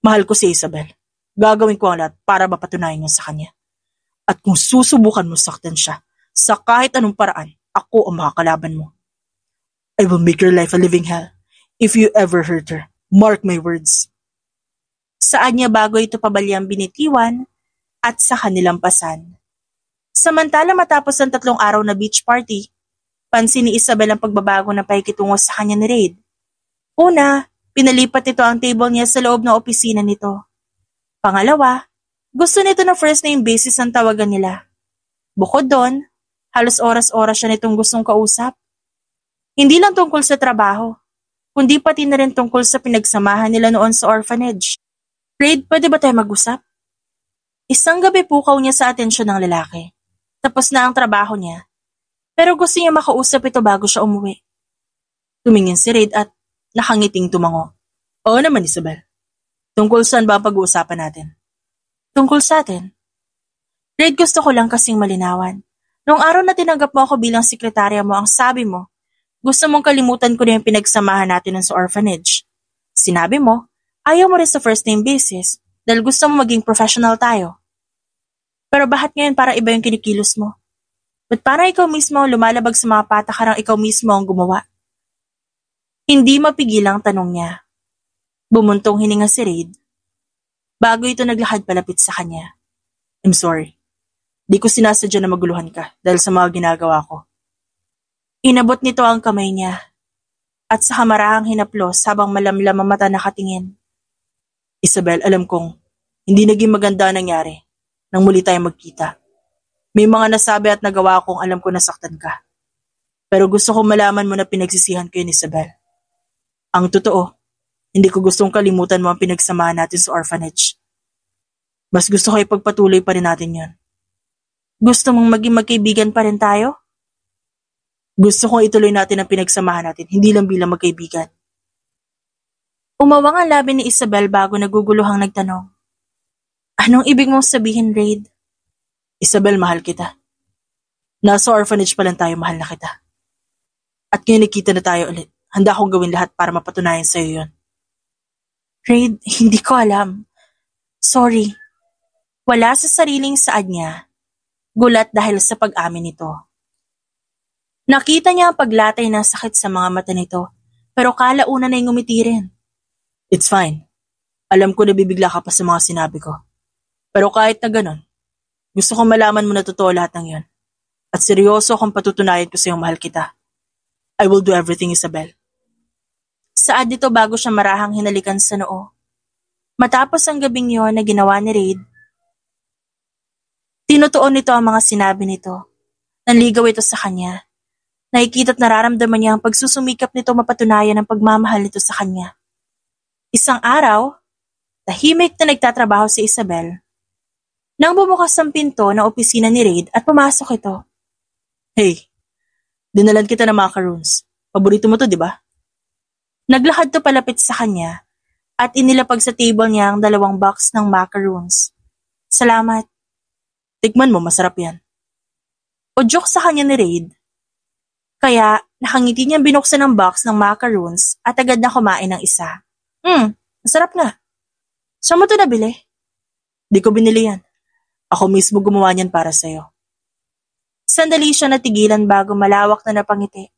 Mahal ko si Isabel. Gagawin ko ang lahat para mapatunayan niya sa kanya. At kung susubukan mo saktan siya, sa kahit anong paraan, ako ang makakalaban mo. I will make your life a living hell if you ever hurt her. Mark my words. Saan niya bago ito pabalyang binitiwan at sa kanilang pasan. Samantala matapos ang 3 araw na beach party, pansin ni Isabel ang pagbabago na paikitungo sa kanya ni Raid. Una, pinalipat nito ang table niya sa loob ng opisina nito. Pangalawa, gusto nito na first name basis ang tawagan nila. Bukod doon, halos oras-oras siya nitong gustong kausap. Hindi lang tungkol sa trabaho, kundi pati na rin tungkol sa pinagsamahan nila noon sa orphanage. Raid, pwede ba tayo mag-usap? Isang gabi pukaw niya sa atensyon ng lalaki. Tapos na ang trabaho niya, pero gusto niya makausap ito bago siya umuwi. Tumingin si Raid at nakangiting tumango. Oo naman, Isabel. Tungkol saan ba ang pag-uusapan natin? Tungkol sa atin. Raid, gusto ko lang kasing malinawan. Noong araw na tinanggap mo ako bilang sekretarya mo, ang sabi mo, gusto mong kalimutan ko na yung pinagsamahan natin sa orphanage. Sinabi mo, ayaw mo rin sa first name basis dahil gusto mo maging professional tayo. Pero bakit ngayon para iba yung kinikilos mo? Ba't parang ikaw mismo lumalabag sa mga patakarang ikaw mismo ang gumawa? Hindi mapigil ang tanong niya. Bumuntong hininga si Raid. Bago ito naglakad palapit sa kanya. I'm sorry. Di ko sinasadya na maguluhan ka dahil sa mga ginagawa ko. Inabot nito ang kamay niya at sa kamarahang hinaplos habang malamlam ang mata nakatingin. Isabel, alam kong hindi naging maganda ang nangyari nang muli tayong magkita. May mga nasabi at nagawa kong alam ko nasaktan ka. Pero gusto kong malaman mo na pinagsisihan ko yun, Isabel. Ang totoo, hindi ko gustong kalimutan mo ang pinagsamahan natin sa orphanage. Mas gusto ko ipagpatuloy pa rin natin yan. Gusto mong maging magkaibigan pa rin tayo? Gusto kong ituloy natin ang pinagsamahan natin, hindi lang bilang magkaibigan. Umawang ang labi ni Isabel bago naguguluhang nagtanong. Anong ibig mong sabihin, Raid? Isabel, mahal kita. Nasa orphanage pa lang tayo, mahal na kita. At ngayon nakita na tayo ulit. Handa akong gawin lahat para mapatunayan sa'yo yun. Raid, hindi ko alam. Sorry. Wala sa sariling saad niya. Gulat dahil sa pag-amin nito. Nakita niya ang paglatay ng sakit sa mga mata nito, pero kalaunan ay ngumiti rin. It's fine. Alam ko na bibigla ka pa sa mga sinabi ko. Pero kahit na ganon, gusto kong malaman mo na totoo lahat ng yon. At seryoso akong patutunayan ko sa iyong mahal kita. I will do everything, Isabel. Saad nito bago siya marahang hinalikan sa noo. Matapos ang gabing yon na ginawa ni Raid, tinutuon nito ang mga sinabi nito. Nanligaw ito sa kanya. Nakikita't nararamdaman niya ang pagsusumikap nito mapatunayan ang pagmamahal nito sa kanya. Isang araw, tahimik na nagtatrabaho si Isabel. Nang bumukas ang pinto ng opisina ni Raid at pumasok ito. Hey, dinalan kita ng macaroons. Paborito mo to, di ba? Naglakad to palapit sa kanya at inilapag sa table niya ang 2 box ng macaroons. Salamat. Tikman mo, masarap yan. Udyok sa kanya ni Raid. Kaya nakangiti niyang binuksan ang box ng macaroons at agad na kumain ng isa. Masarap nga. Saan mo to nabili? Di ko binili yan. Ako mismo gumawa niyan para sa'yo. Sandali siya natigilan bago malawak na napangiti.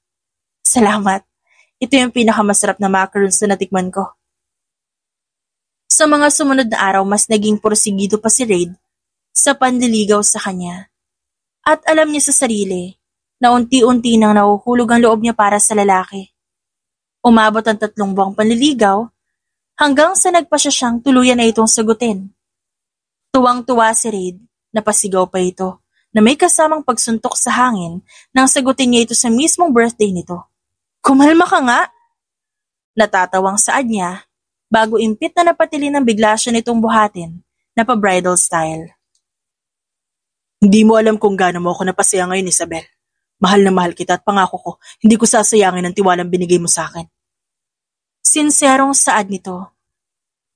Salamat. Ito yung pinakamasarap na macaroons na natikman ko. Sa mga sumunod na araw, mas naging porsigido pa si Raid sa panliligaw sa kanya. At alam niya sa sarili na unti-unti nang nahuhulog ang loob niya para sa lalaki. Umabot ang 3 buwang panliligaw hanggang sa nagpa siya siyang tuluyan na itong sagutin. Tuwang-tuwa si Raid, napasigaw pa ito, na may kasamang pagsuntok sa hangin nang sagutin niya ito sa mismong birthday nito. Kumalma ka nga! Natatawang saad niya, bago impit na napatilin ng bigla siya nitong buhatin na pa-bridal style. Hindi mo alam kung gaano mo ako napasaya ngayon, Isabel. Mahal na mahal kita at pangako ko, hindi ko sasayangin ang tiwalang binigay mo sa akin. Sinserong saad nito.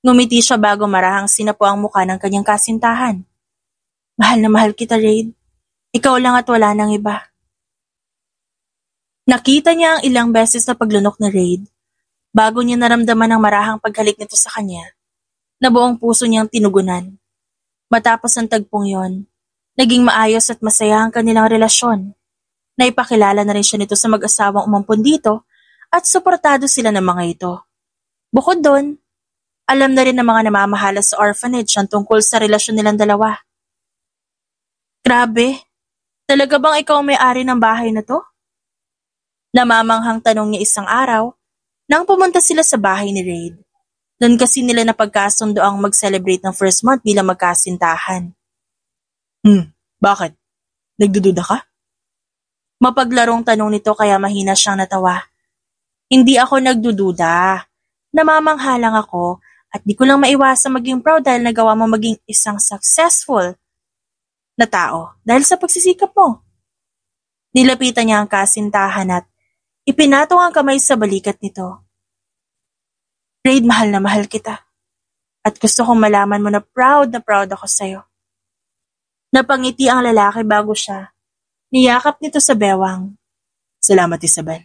Ngumiti siya bago marahang sinapo ang mukha ng kanyang kasintahan. Mahal na mahal kita, Raid. Ikaw lang at wala nang iba. Nakita niya ang ilang beses na paglunok ni Raid. Bago niya naramdaman ang marahang paghalik nito sa kanya, na buong puso niyang tinugunan. Matapos ang tagpong yon, naging maayos at masaya ang kanilang relasyon. Naipakilala na rin siya nito sa mag-asawang umampun dito at suportado sila ng mga ito. Bukod doon, alam na rin ng mga namamahala sa orphanage ang tungkol sa relasyon nilang dalawa. Grabe, talaga bang ikaw may-ari ng bahay na to? Namamanghang tanong niya isang araw nang pumunta sila sa bahay ni Raid. Doon kasi nila napagkasundo ang mag-celebrate ng first month bilang magkasintahan. Bakit? Nagdududa ka? Mapaglarong tanong nito kaya mahina siyang natawa. Hindi ako nagdududa. Namamangha lang ako at di ko lang maiwasang maging proud dahil nagawa mo maging isang successful na tao dahil sa pagsisikap mo. Nilapitan niya ang kasintahan at ipinatong ang kamay sa balikat nito. Raid, mahal na mahal kita. At gusto kong malaman mo na proud ako sa'yo. Napangiti ang lalaki bago siya. Niyakap nito sa bewang. Salamat, Isabel.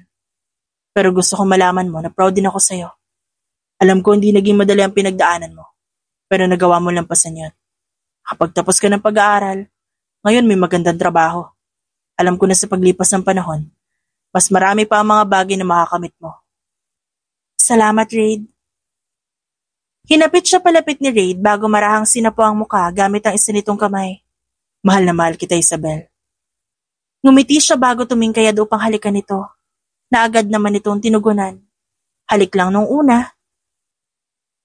Pero gusto kong malaman mo na proud din ako sa'yo. Alam ko hindi naging madali ang pinagdaanan mo. Pero nagawa mo lampasan yun. Kapag tapos ka ng pag-aaral, ngayon may magandang trabaho. Alam ko na sa paglipas ng panahon, mas marami pa ang mga bagay na makakamit mo. Salamat, Raid. Hinapit siya palapit ni Raid bago marahang sinapo ang muka gamit ang isa nitong kamay. Mahal na mahal kita, Isabel. Ngumiti siya bago tumingkayad upang halikan nito. Naagad naman itong tinugunan. Halik lang nung una.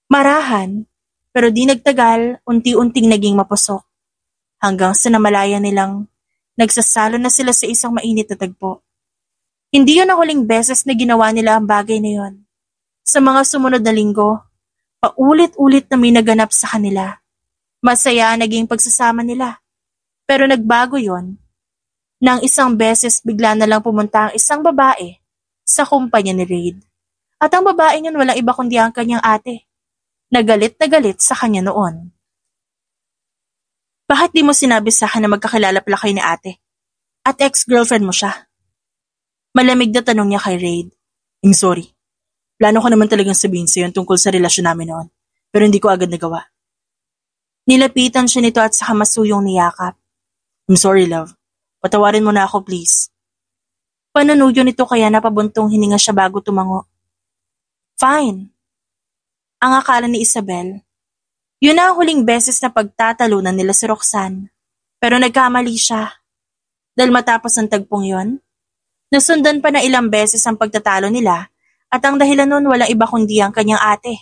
Marahan, pero di nagtagal, unti-unting naging mapusok. Hanggang sa namalaya nilang nagsasalo na sila sa isang mainit na tagpo. Hindi yun ang huling beses na ginawa nila ang bagay na yun. Sa mga sumunod na linggo, paulit-ulit na may naganap sa kanila. Masaya naging pagsasama nila. Pero nagbago yon nang isang beses bigla na lang pumunta ang isang babae sa kumpanya ni Raid. At ang babae yun walang iba kundi ang kanyang ate. Nagalit na galit sa kanya noon. Bakit di mo sinabi sa akin na magkakilala pala kayo ni ate? At ex-girlfriend mo siya? Malamig na tanong niya kay Raid. I'm sorry. Plano ko naman talagang sabihin sa'yo tungkol sa relasyon namin noon. Pero hindi ko agad nagawa. Nilapitan siya nito at saka masuyong niyakap. I'm sorry, love. Patawarin mo na ako, please. Pananuyo nito kaya napabuntong hininga siya bago tumango. Fine. Ang akala ni Isabel, yun na ang huling beses na pagtatalunan nila si Roxanne. Pero nagkamali siya. Dahil matapos ang tagpong yon, nasundan pa na ilang beses ang pagtatalo nila at ang dahilan nun walang iba kundi ang kanyang ate.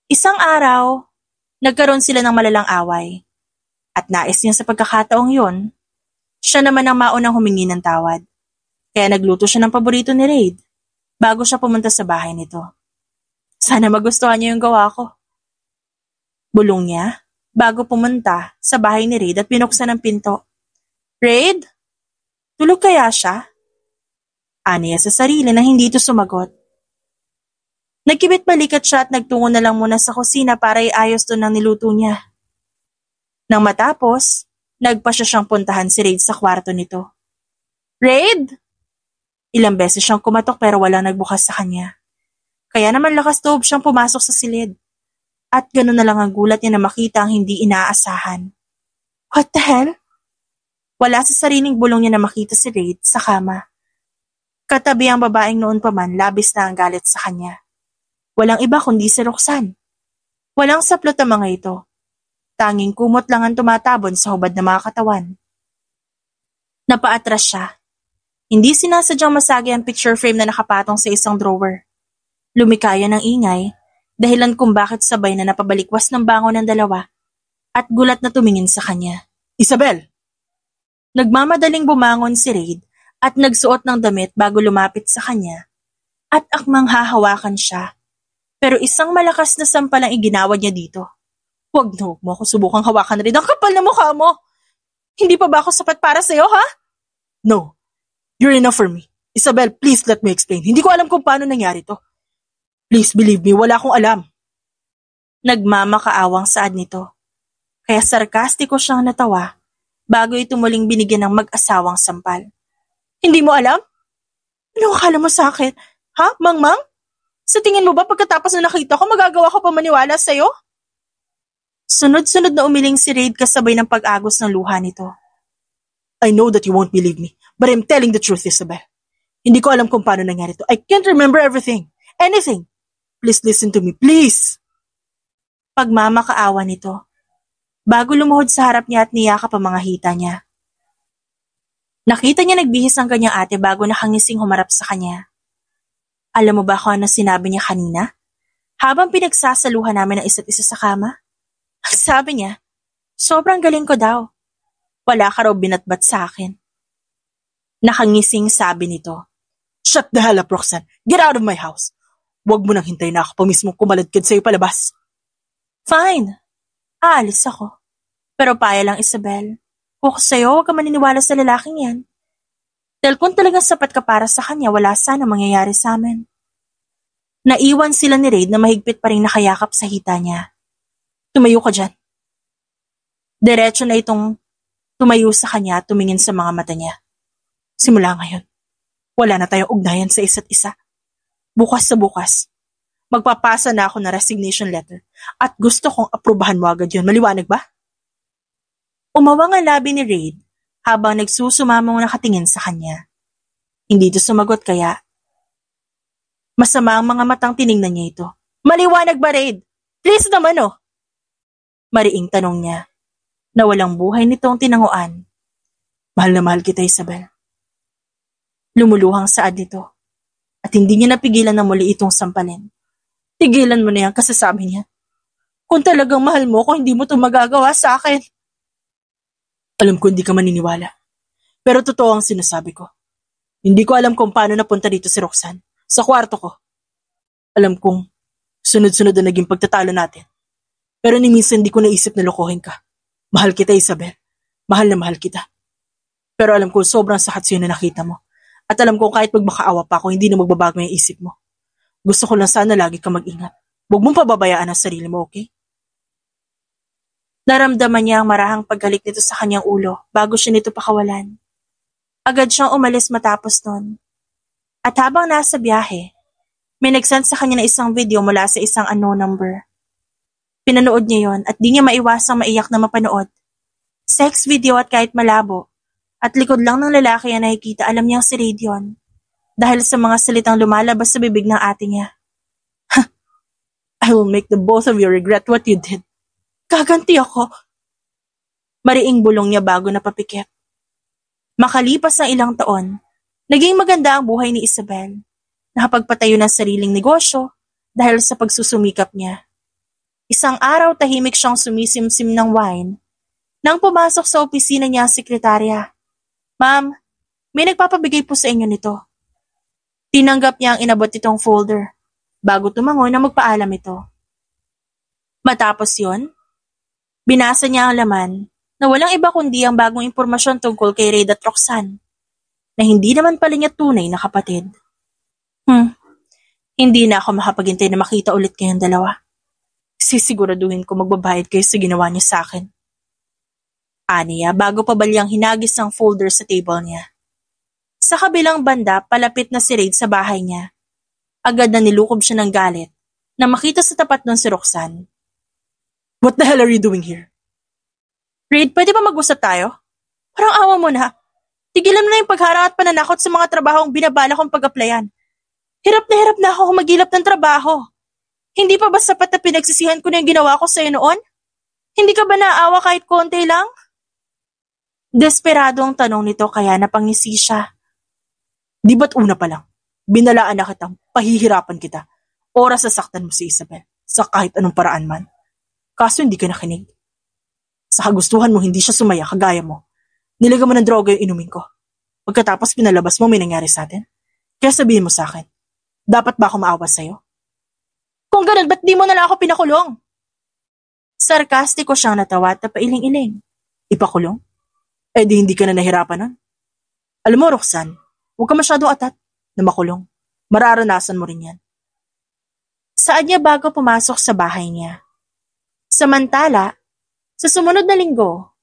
Isang araw, nagkaroon sila ng malalang away. At nais niya sa pagkakataong yon, siya naman ang maunang humingi ng tawad. Kaya nagluto siya ng paborito ni Raid bago siya pumunta sa bahay nito. Sana magustuhan niya yung gawa ko. Bulong niya bago pumunta sa bahay ni Raid at pinuksan ang pinto. Raid? Tulog kaya siya? Aniya sa sarili na hindi ito sumagot. Nagkibit balikat siya at nagtungo na lang muna sa kusina para iayos doon ang niluto niya. Nang matapos, nagpa siya siyang puntahan si Raid sa kwarto nito. Raid? Ilang beses siyang kumatok pero walang nagbukas sa kanya. Kaya naman lakas loob siyang pumasok sa silid. At gano'n na lang ang gulat niya na makita ang hindi inaasahan. What the hell? Wala sa sariling bulong niya na makita si Raid sa kama. Katabi ang babaeng noon pa man labis na ang galit sa kanya. Walang iba kundi si Roxanne. Walang saplot ang mga ito. Tanging kumot lang ang tumatabon sa hubad ng mga katawan. Napaatras siya. Hindi sinasadyang masagi ang picture frame na nakapatong sa isang drawer. Lumikaya ng ingay, dahilan kung bakit sabay na napabalikwas ng bango ng dalawa at gulat na tumingin sa kanya. Isabel! Nagmamadaling bumangon si Raid at nagsuot ng damit bago lumapit sa kanya at akmang hahawakan siya. Pero isang malakas na sampalang iginawa niya dito. Huwag mo ako subukang hawakan rin. Ang kapal na mukha mo. Hindi pa ba ako sapat para sa'yo, ha? No. You're enough for me. Isabel, please let me explain. Hindi ko alam kung paano nangyari to. Please believe me, wala akong alam. Nagmamakaawang saad nito. Kaya sarkastiko siyang natawa bago ito muling binigyan ng mag-asawang sampal. Hindi mo alam? Ano akala mo sa akin? Ha, Mang-Mang? Sa tingin mo ba pagkatapos na nakita ko, magagawa ko pa maniwala sa'yo? Sunod-sunod na umiling si Raid kasabay ng pag-agos ng luha nito. I know that you won't believe me, but I'm telling the truth, Isabel. Hindi ko alam kung paano nangyari to. I can't remember everything. Anything. Please listen to me, please. Pagmamakaawa nito. Bago lumuhod sa harap niya at niyakap ang mga hita niya. Nakita niya nagbihis ang kanyang ate bago nakangising humarap sa kanya. Alam mo ba kung ano sinabi niya kanina? Habang pinagsasaluhan namin ang isa't isa sa kama? Ang sabi niya, sobrang galing ko daw. Wala ka raw binatbat sa akin. Nakangising sabi nito. Shut the hell up, Roxanne. Get out of my house. Huwag mo nang hintayin na ako pa mismo kumaladkad sa'yo palabas. Fine. Aalis ako. Pero paya lang, Isabel. Kung sa'yo, huwag ka maniniwala sa lalaking yan. Dahil kung talagang sapat ka para sa kanya, wala sana mangyayari sa amin. Naiwan sila ni Raid na mahigpit pa rin nakayakap sa hita niya. Tumayo ka dyan. Diretso na itong tumayo sa kanya at tumingin sa mga mata niya. Simula ngayon, wala na tayong ugnayan sa isa't isa. Bukas sa bukas, magpapasa na ako ng resignation letter at gusto kong aprubahan mo agad yun. Maliwanag ba? Umawang ang labi ni Raid habang nagsusumamong nakatingin sa kanya. Hindi ito sumagot kaya masama ang mga matang tiningnan niya ito. Maliwanag ba, Raid? Please naman oh. Mariing tanong niya na walang buhay nitong tinanguan. Mahal na mahal kita, Isabel. Lumuluhang saad nito at hindi niya napigilan na muli itong sampalin. Tigilan mo na yan kasi sabi niya, kung talagang mahal mo ko, hindi mo ito magagawa sa akin. Alam ko hindi ka maniniwala, pero totoo ang sinasabi ko. Hindi ko alam kung paano napunta dito si Roxanne, sa kwarto ko. Alam kong sunod-sunod na naging pagtatalo natin, pero ni minsan hindi ko naisip na lokohin ka. Mahal kita, Isabel. Mahal na mahal kita. Pero alam ko sobrang sakit sa'yo na nakita mo. At alam ko kahit magmakaawa pa ako, hindi na magbabago yung isip mo. Gusto ko lang sana lagi ka mag-ingat. Huwag mong pababayaan ang sarili mo, okay? Naramdaman niya ang marahang paghalik nito sa kanyang ulo bago siya nito pakawalan. Agad siyang umalis matapos nun. At habang nasa biyahe, may nagsend sa kanya na isang video mula sa isang unknown number. Pinanood niya yon at di niya maiwasang maiyak na mapanood. Sex video at kahit malabo. At likod lang ng lalaki yan nakikita, alam niyang si Raid yun. Dahil sa mga salitang lumalabas sa bibig ng ate niya. I will make the both of you regret what you did. Gaganti ako. Mariing bulong niya bago napapikit. Makalipas ng ilang taon, naging maganda ang buhay ni Isabel. Nakapagpatayo ng sariling negosyo dahil sa pagsusumikap niya. Isang araw tahimik siyang sumisimsim ng wine nang pumasok sa opisina niya ang sekretarya. Ma'am, may nagpapabigay po sa inyo nito. Tinanggap niya ang inabot itong folder bago tumangon na magpaalam ito. Matapos yon, binasa niya ang laman na walang iba kundi ang bagong impormasyon tungkol kay Raid at Roxanne na hindi naman pala niya tunay na kapatid. Hindi na ako makapaghintay na makita ulit kayong dalawa. Sisiguraduhin ko magbabayad kayo sa ginawa niyo sa akin. Aniya bago pa balyang hinagis ang folder sa table niya. Sa kabilang banda, palapit na si Raid sa bahay niya. Agad na nilukob siya ng galit na makita sa tapat nun si Roxanne. What the hell are you doing here? Raid, pwede ba mag-usap tayo? Parang awa mo na. Tigilan mo na yung pagharang at pananakot sa mga trabahong binabala kong pag-applyan. Hirap na ako humagilap ng trabaho. Hindi pa ba sapat na pinagsisihan ko na yung ginawa ko sa'yo noon? Hindi ka ba naawa kahit konti lang? Desperado ang tanong nito kaya napangisi siya. Di ba't una pa lang? Binalaan na kitang pahihirapan kita. Oras sasaktan mo si Isabel sa kahit anong paraan man. Kaso hindi ka nakinig. Sa kagustuhan mo hindi siya sumaya kagaya mo. Nilagay mo ng droga yung inumin ko. Pagkatapos pinalabas mo may nangyari sa atin. Kaya sabihin mo sa akin, dapat ba ako maawa sa'yo? Kung ganun, ba't di mo na lang ako pinakulong? Sarkastiko siyang natawa at napailing-iling. Ipakulong? Eh di hindi ka na nahirapan nun. Alam mo, Roxanne, huwag ka masyadong atat na makulong. Mararanasan mo rin yan. Saad niya bago pumasok sa bahay niya. Samantala, sa sumunod na linggo,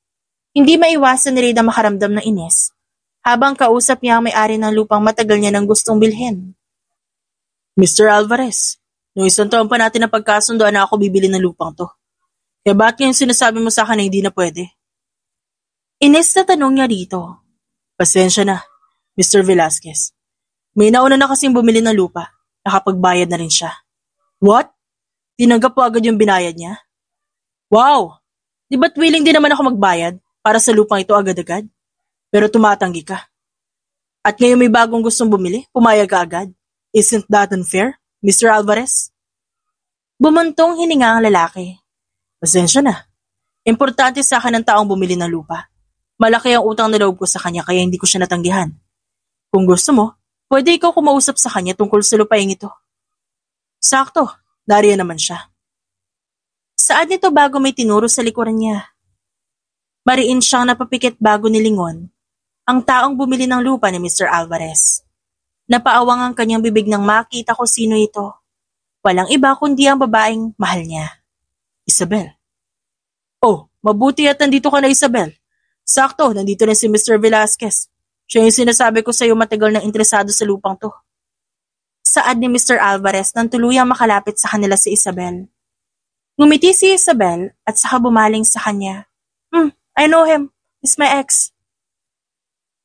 hindi maiwasan ni Raid ang makaramdam ng inis habang kausap niya ang may-ari ng lupang matagal niya nang gustong bilhin. Mr. Alvarez, noong isang taon pa natin na pagkasundoan na ako bibili ng lupang to. Kaya bakit ngayon sinasabi mo sa akin na hindi na pwede? Inis na tanong niya rito. Pasensya na, Mr. Velasquez. May nauna na kasing bumili ng lupa. Nakapagbayad na rin siya. What? Tinanggap po agad yung binayad niya? Wow! Di ba't willing din naman ako magbayad para sa lupang ito agad-agad? Pero tumatanggi ka. At ngayon may bagong gustong bumili, pumayag ka agad. Isn't that unfair, Mr. Alvarez? Bumuntong hininga ang lalaki. Pasensya na. Importante sa akin ang taong bumili ng lupa. Malaki ang utang na loob ko sa kanya kaya hindi ko siya natanggihan. Kung gusto mo, pwede ikaw kumausap sa kanya tungkol sa lupaing ito. Sakto, nariyan naman siya. Saan nito bago may tinuro sa likuran niya? Mariin siyang napapikit bago nilingon ang taong bumili ng lupa ni Mr. Alvarez. Napaawang ang kanyang bibig nang makita ko sino ito. Walang iba kundi ang babaeng mahal niya. Isabel. Oh, mabuti at nandito ka na, Isabel. Sakto, nandito rin si Mr. Velasquez. Siya yung sinasabi ko sa iyo matagal nang interesado sa lupang to. Saad ni Mr. Alvarez nang tuluyang makalapit sa kanila si Isabel. Ngumiti si Isabel at saka bumaling sa kanya. I know him. He's my ex.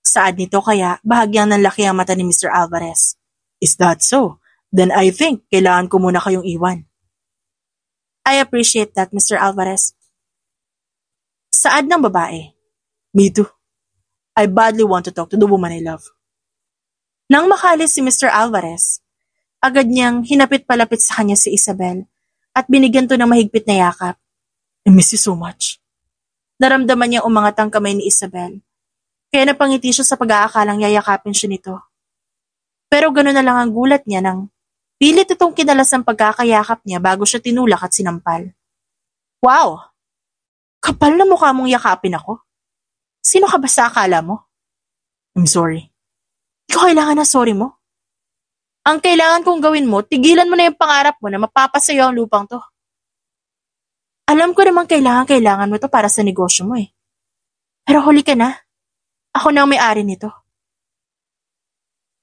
Saad nito kaya bahagyang nanlaki ang mata ni Mr. Alvarez. Is that so? Then I think kailangan ko muna kayong iwan. I appreciate that, Mr. Alvarez. Saad ng babae. Me too. I badly want to talk to the woman I love. Nang makalis si Mr. Alvarez, agad niyang hinapit-palapit sa kanya si Isabel at binigyan to ng mahigpit na yakap. I miss you so much. Naramdaman niya umangat ang kamay ni Isabel, kaya napangiti siya sa pag-aakalang yayakapin siya nito. Pero gano'n na lang ang gulat niya nang pilit itong kinalas ang pagkakayakap niya bago siya tinulak at sinampal. Wow! Kapal na mukha mong yakapin ako. Sino ka ba sa akala mo? I'm sorry. Di ko kailangan na sorry mo. Ang kailangan kong gawin mo, tigilan mo na yung pangarap mo na mapapasayo ang lupang to. Alam ko namang kailangan mo to para sa negosyo mo eh. Pero huli ka na. Ako na ang may-ari nito.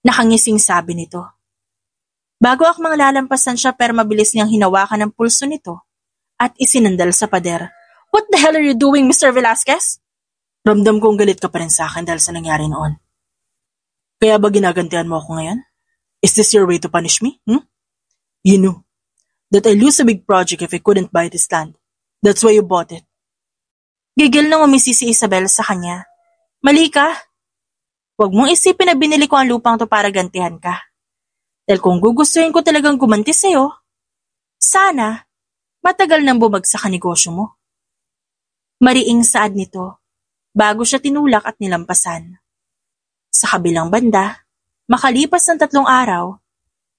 Nakangising sabi nito. Bago akmang lalampasan siya pero mabilis niyang hinawakan ang pulso nito at isinandal sa pader. What the hell are you doing, Mr. Velasquez? Ramdam kong galit ka pa rin sa akin dahil sa nangyari noon. Kaya ba ginagantihan mo ako ngayon? Is this your way to punish me? You knew that I lose a big project if I couldn't buy this land. That's why you bought it. Gigil nang umisi si Isabel sa kanya. Mali ka. Huwag mong isipin na binili ko ang lupang to para gantihan ka. Dahil kung gugustuhin ko talagang gumanti sa'yo, sana matagal nang bumagsak ang negosyo mo. Mariing saad nito bago siya tinulak at nilampasan. Sa kabilang banda, makalipas ng 3 araw,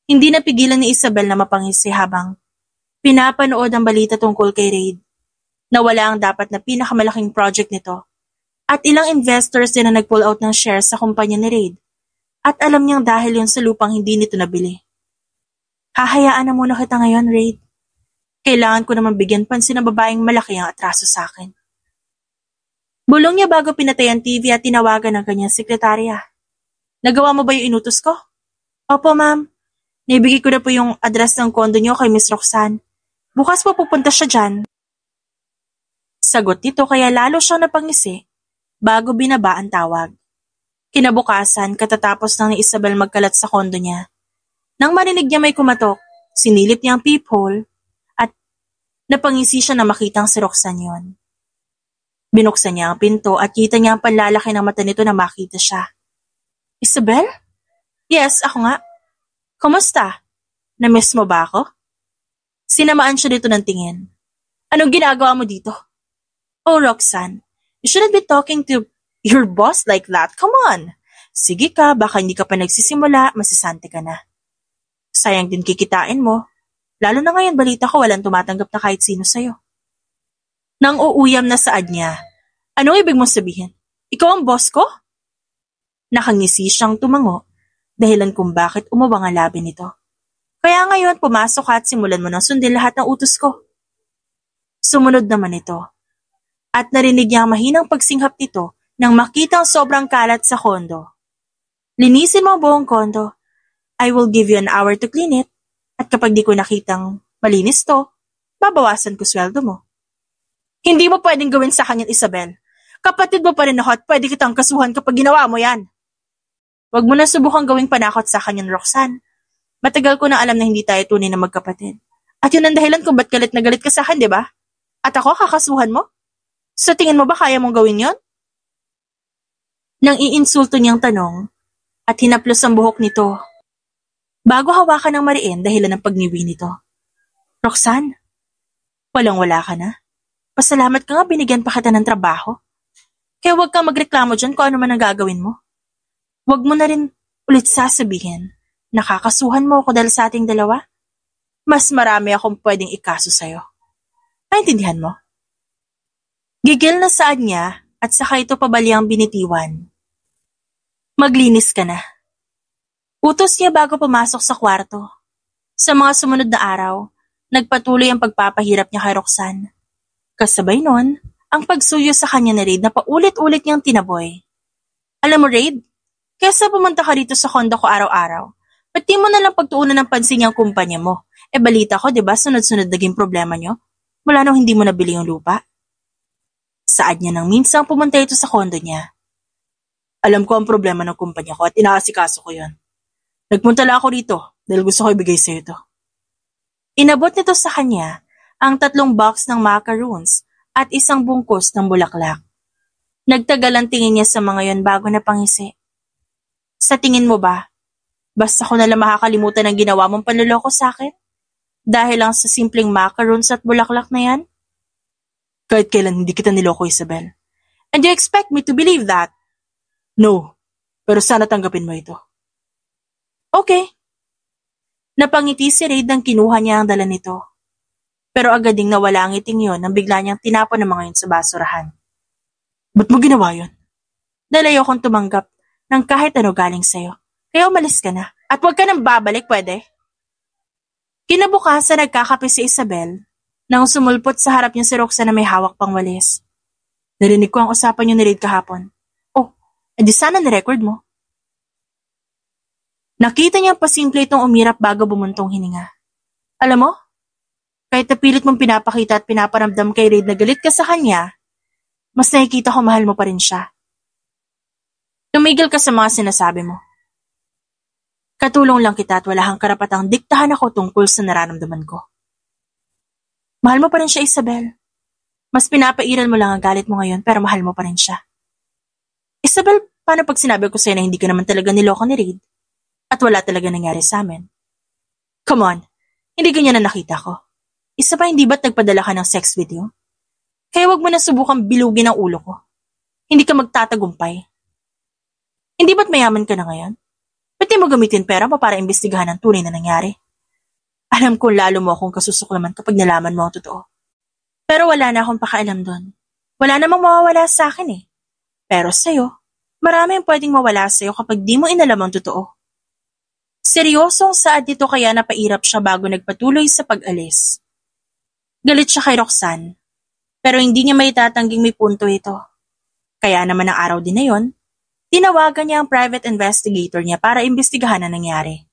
hindi napigilan ni Isabel na mapangisi habang pinapanood ang balita tungkol kay Raid. Nawala ang dapat na pinakamalaking project nito at ilang investors din na nag-pull out ng shares sa kumpanya ni Raid at alam niyang dahil yun sa lupang hindi nito nabili. Hahayaan na muna kita ngayon, Raid. Kailangan ko naman bigyan pansin ng babaeng malaki ang atraso sa akin. Bulong niya bago pinatay ang TV at tinawagan ng kanyang sekretarya. Nagawa mo ba yung inutos ko? Opo, ma'am. Naibigay ko na po yung address ng kondo niyo kay Miss Roxanne. Bukas po pupunta siya dyan. Sagot nito kaya lalo siyang napangisi bago binaba ang tawag. Kinabukasan, katatapos nang ni Isabel magkalat sa kondo niya. Nang marinig niya may kumatok, sinilip niya ang peephole at napangisi siya na makitang si Roxanne yon. Binuksan niya ang pinto at kita niya ang panlalaki ng mata nito na makita siya. Isabel? Yes, ako nga. Kumusta? Na-miss mo ba ako? Sinamaan siya dito ng tingin. Anong ginagawa mo dito? Oh, Roxanne, you shouldn't be talking to your boss like that. Come on. Sige ka, baka hindi ka pa nagsisimula, masisante ka na. Sayang din kikitain mo. Lalo na ngayon balita ko walang tumatanggap na kahit sino sa'yo. Nang uuyam na saad niya, anong ibig mong sabihin? Ikaw ang boss ko? Nakangisi siyang tumango, dahilan kung bakit umawang ang labi nito. Kaya ngayon pumasok ka at simulan mo nang sundin lahat ng utos ko. Sumunod naman ito, at narinig niya ang mahinang pagsinghap nito nang makita ang sobrang kalat sa kondo. Linisin mo ang buong kondo. I will give you an hour to clean it. At kapag di ko nakitang malinis to, babawasan ko sweldo mo. Hindi mo pwedeng gawin sa kanya, Isabel. Kapatid mo pa rin ako at pwede kitang kasuhan kapag ginawa mo yan. Huwag mo na subukang gawing panakot sa kanya, Roxanne. Matagal ko na alam na hindi tayo tunay na magkapatid. At yun ang dahilan kung ba't galit na galit ka sa akin, di ba? At ako, kakasuhan mo? Sa tingin mo ba kaya mong gawin yon? Nang iinsulto niyang tanong, at hinaplos ang buhok nito, bago hawakan ng mariin dahilan ng pagniwi nito. Roxanne, walang-wala ka na. Pasalamat ka nga binigyan pa kita ng trabaho. Kaya huwag kang magreklamo dyan kung ano man ang gagawin mo. Huwag mo na rin ulit sasabihin, nakakasuhan mo ako dahil sa ating dalawa. Mas marami akong pwedeng ikaso sa'yo. Naintindihan mo? Gigil na saan niya at saka ito pabalyang binitiwan. Maglinis ka na. Utos niya bago pumasok sa kwarto. Sa mga sumunod na araw, nagpatuloy ang pagpapahirap niya kay Roxanne. Kasabay nun, ang pagsuyo sa kanya ni Raid na paulit-ulit niyang tinaboy. Alam mo, Raid, kesa pumunta ka rito sa kondo ko araw-araw, ba't di mo nalang pagtuunan ng pansin niyang kumpanya mo? Balita ko, di ba, sunod-sunod naging problema niyo? Mula nung hindi mo nabili yung lupa? Saad niya nang minsang pumunta ito sa kondo niya. Alam ko ang problema ng kumpanya ko at inaasikaso ko yon. Nagpunta lang ako rito dahil gusto ko ibigay sa ito. Inabot nito sa kanya ang 3 box ng macaroons at isang bungkus ng bulaklak. Nagtagal ang tingin niya sa mga yon bago napangisi. Sa tingin mo ba, basta ko nalang makakalimutan ang ginawa mong panluloko sa akin? Dahil lang sa simpleng macaroons at bulaklak na yan? Kahit kailan hindi kita niloko, Isabel. And you expect me to believe that? No, pero sana tanggapin mo ito. Okay. Napangiti si Raid nang kinuha niya ang dala nito. Pero agad ding nawala ang ngiting yon nang bigla niyang tinapon ng mga yun sa basurahan. Ba't mo ginawa yun? Dahil ayokong tumanggap ng kahit ano galing sa'yo. Kaya umalis ka na. At huwag ka nang babalik, pwede? Kinabukasan nagkakape si Isabel nang sumulpot sa harap niya si Roxanne na may hawak pang walis. Narinig ko ang usapan niyo ni Raid kahapon. Oh, edi sana nirecord mo. Nakita niyang pasimple itong umirap bago bumuntong hininga. Alam mo, kahit napilit mong pinapakita at pinaparamdam kay Raid na galit ka sa kanya, mas nakikita ko mahal mo pa rin siya. Tumigil ka sa mga sinasabi mo. Katulong lang kita at wala kang karapatang diktahan ako tungkol sa nararamdaman ko. Mahal mo pa rin siya, Isabel. Mas pinapairal mo lang ang galit mo ngayon pero mahal mo pa rin siya. Isabel, paano pag sinabi ko sa'yo na hindi ka naman talaga niloko ni Raid? At wala talaga nangyari sa amin? Come on, hindi ganyan na nakita ko. Isa pa, hindi ba't nagpadala ka ng sex video? Kaya wag mo na subukang bilugin ang ulo ko. Hindi ka magtatagumpay. Hindi ba't mayaman ka na ngayon? Ba't di mo gamitin pera mo para imbestigahan ang tunay na nangyari? Alam ko lalo mo akong kasusuklaman kapag nalaman mo ang totoo. Pero wala na akong pakialam doon. Wala namang mawawala sa akin eh. Pero sa'yo, marami ang pwedeng mawala sa'yo kapag di mo inalam ang totoo. Seryosong saad dito kaya napairap siya bago nagpatuloy sa pag-alis. Galit siya kay Roxanne, pero hindi niya maitatangging may punto ito. Kaya naman ang araw din na yon, tinawagan niya ang private investigator niya para imbestigahan ang nangyari.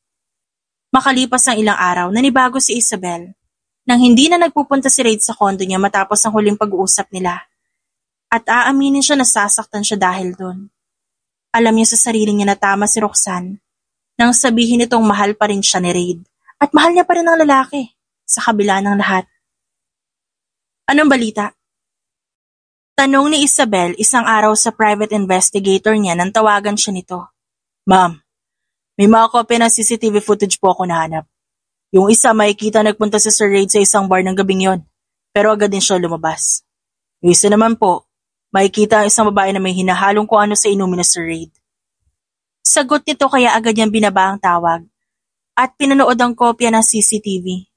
Makalipas ang ilang araw, nanibago si Isabel nang hindi na nagpupunta si Raid sa kondo niya matapos ang huling pag-uusap nila. At aaminin siya na sasaktan siya dahil doon. Alam niya sa sarili niya na tama si Roxanne nang sabihin nitong mahal pa rin siya ni Raid at mahal niya pa rin ang lalaki sa kabila ng lahat. Anong balita? Tanong ni Isabel isang araw sa private investigator niya nang tawagan siya nito. Ma'am, may mga kopya ng CCTV footage po ako nahanap. Yung isa makikita nagpunta si Sir Raid sa isang bar ng gabing yon, pero agad din siya lumabas. Yung isa naman po, makikita ang isang babae na may hinahalong kung ano sa inumin ni Sir Raid. Sagot nito kaya agad niyang binaba ang tawag at pinanood ang kopya ng CCTV.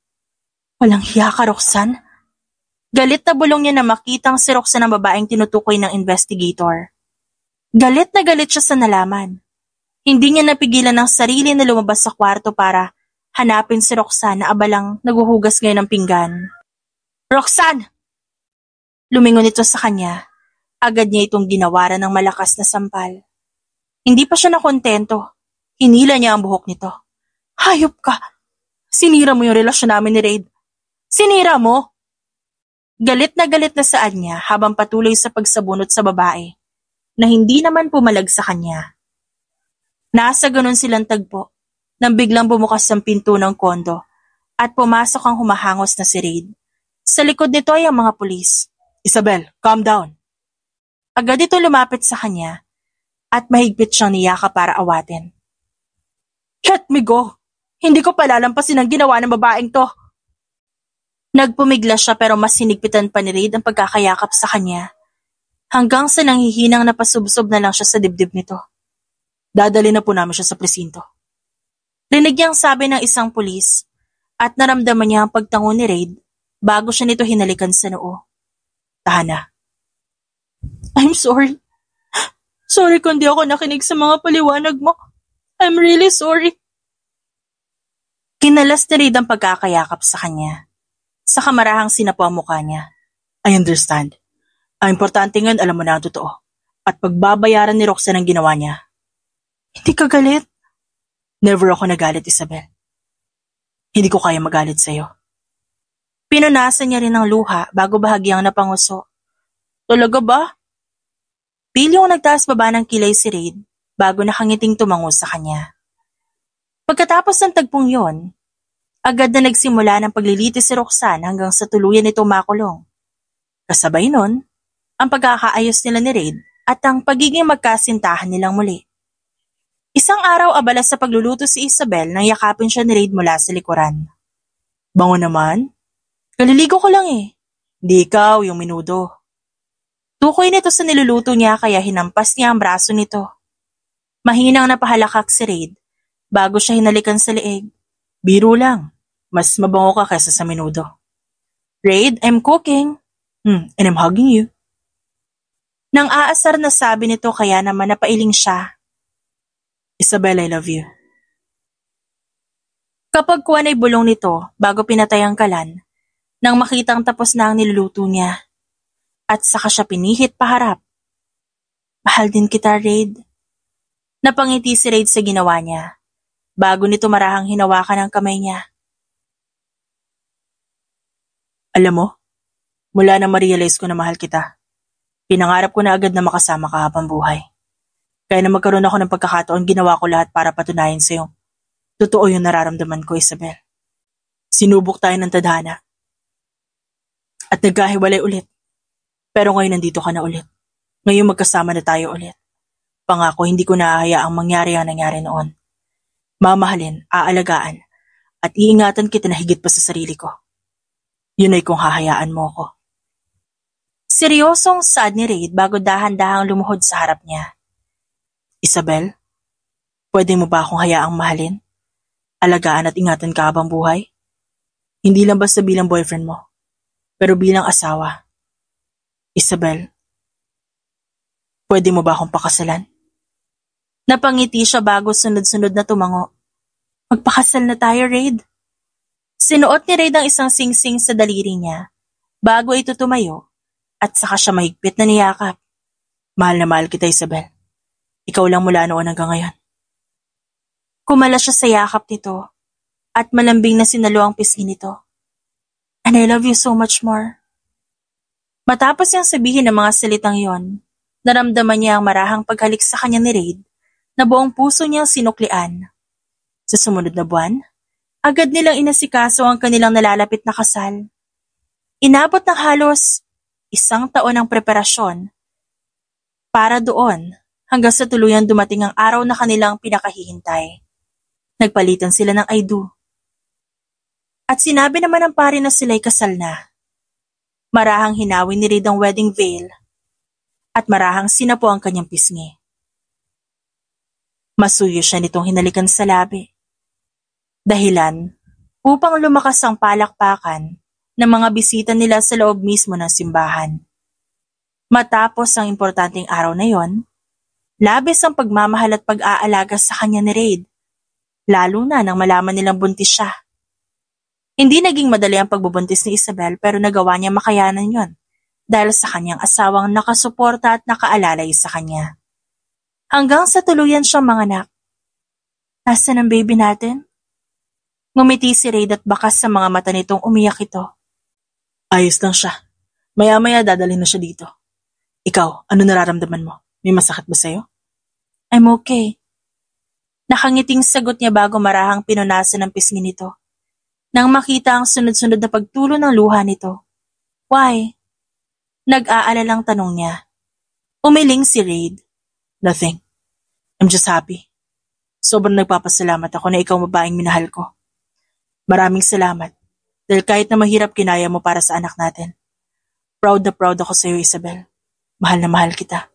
Walang hiya ka, Roxanne? Galit na bulong niya na makitang si Roxanne ang babaeng tinutukoy ng investigator. Galit na galit siya sa nalaman. Hindi niya napigilan ng sarili na lumabas sa kwarto para hanapin si Roxanne na abalang naguhugas ngayon ng pinggan. Roxanne! Lumingon ito sa kanya. Agad niya itong ginawaran ng malakas na sampal. Hindi pa siya nakontento. Hinila niya ang buhok nito. Hayop ka! Sinira mo yung relasyon namin ni Raid. Sinira mo! Galit na saan niya habang patuloy sa pagsabunot sa babae na hindi naman pumalag sa kanya. Nasa ganun silang tagpo nang biglang bumukas ang pinto ng kondo at pumasok ang humahangos na si Raid. Sa likod nito ay ang mga pulis. Isabel, calm down. Agad ito lumapit sa kanya at mahigpit siyang niyaka para awatin. Let me go! Hindi ko palalampasin ang ginawa ng babaeng to. Nagpumigla siya pero mas hinigpitan pa ni Raid ang pagkakayakap sa kanya. Hanggang sa nanghihinang napasubsob na lang siya sa dibdib nito. Dadali na po namin siya sa presinto. Rinig niyang sabi ng isang pulis at naramdaman niya ang pagtango ni Raid bago siya nito hinalikan sa noo. Tahan na. I'm sorry. Sorry kung di ako nakinig sa mga paliwanag mo. I'm really sorry. Kinalas ni Raid ang pagkakayakap sa kanya. Sa kamarahang sinapo ang mukha niya. I understand. Ang importante ngayon alam mo na ang totoo. At pagbabayaran ni Roxanne ang ginawa niya. Hindi ka galit? Never ako nagalit, Isabel. Hindi ko kaya magalit sa'yo. Pinunasan niya rin ang luha bago bahagyang napanguso. Talaga ba? Pilyong nagtaas baba ng kilay si Raid bago nakangiting tumango sa kanya. Pagkatapos ng tagpong yon, agad na nagsimula ng paglilitis si Roxanne hanggang sa tuluyan nito makulong. Kasabay nun, ang pagkakaayos nila ni Raid at ang pagiging magkasintahan nilang muli. Isang araw abala sa pagluluto si Isabel nang yakapin siya ni Raid mula sa likuran. Bango naman? Kaliligo ko lang eh. Di ikaw, yung minudo. Tukoy nito sa niluluto niya kaya hinampas niya ang braso nito. Mahinang napahalakak si Raid bago siya hinalikan sa leeg. Biro lang. Mas mabango ka kaysa sa minudo. Raid, I'm cooking. And I'm hugging you. Nang aasar na sabi nito kaya naman napailing siya. Isabel, I love you. Kapag kuwan ay bulong nito bago pinatay ang kalan, nang makitang tapos na ang niluluto niya, at saka siya pinihit paharap. Mahal din kita, Raid. Napangiti si Raid sa ginawa niya, bago nito marahang hinawakan ang kamay niya. Alam mo, mula na ma-realize ko na mahal kita, pinangarap ko na agad na makasama ka habang buhay. Kaya na magkaroon ako ng pagkakataon, ginawa ko lahat para patunayan sa'yo. Totoo yung nararamdaman ko, Isabel. Sinubok tayo ng tadhana. At nagkahiwalay ulit. Pero ngayon nandito ka na ulit. Ngayon magkasama na tayo ulit. Pangako, hindi ko nahahayaang mangyari ang nangyari noon. Mamahalin, aalagaan, at iingatan kita na higit pa sa sarili ko. Yun ay kung hahayaan mo ko. Seryosong sad ni Raid bago dahan-dahang lumuhod sa harap niya. Isabel, pwede mo ba akong hayaang mahalin? Alagaan at ingatan ka habang buhay? Hindi lang basta bilang boyfriend mo, pero bilang asawa. Isabel, pwede mo ba akong pakasalan? Napangiti siya bago sunod-sunod na tumango. Magpakasal na tayo, Raid. Sinuot ni Raid ang isang singsing sa daliri niya bago ito tumayo at saka siya mahigpit na niyakap. Mahal na mahal kita, Isabel. Ikaw lang mula noon hanggang ngayon. Kumala siya sa yakap nito at malambing na sinalo ang pisngi nito. And I love you so much more. Matapos niyang sabihin ang mga salitang yon, naramdaman niya ang marahang paghalik sa kanya ni Raid na buong puso niyang sinuklian. Sa sumunod na buwan, agad nilang inasikaso ang kanilang nalalapit na kasal. Inabot ng halos 1 taon ng preparasyon para doon hanggang sa tuluyang dumating ang araw na kanilang pinakahihintay. Nagpalitan sila ng I do. At sinabi naman ng pari na sila'y kasal na. Marahang hinawin ni Raid ang wedding veil at marahang sinapo ang kanyang pisngi. Masuyo siya nitong hinalikan sa labi. Dahilan upang lumakas ang palakpakan ng mga bisita nila sa loob mismo ng simbahan. Matapos ang importanteng araw na yon, labis ang pagmamahal at pag-aalaga sa kanya ni Raid, lalo na nang malaman nilang buntis siya. Hindi naging madali ang pagbubuntis ni Isabel pero nagawa niya makayanan yon dahil sa kanyang asawang nakasuporta at nakaalalay sa kanya. Hanggang sa tuluyan siyang manganak. Nasaan ang baby natin? Ngumiti si Raid at bakas sa mga mata nitong umiyak ito. Ayos lang siya. Maya-maya dadalhin na siya dito. Ikaw, ano nararamdaman mo? May masakit ba sa'yo? I'm okay. Nakangiting sagot niya bago marahang pinunasan ng pisngi nito. Nang makita ang sunod-sunod na pagtulo ng luha nito. Why? Nag-aalalang tanong niya. Umiling si Raid. Nothing. I'm just happy. Sobrang nagpapasalamat ako na ikaw babaeng minahal ko. Maraming salamat. Dahil kahit na mahirap kinaya mo para sa anak natin. Proud na proud ako sa iyo, Isabel. Mahal na mahal kita.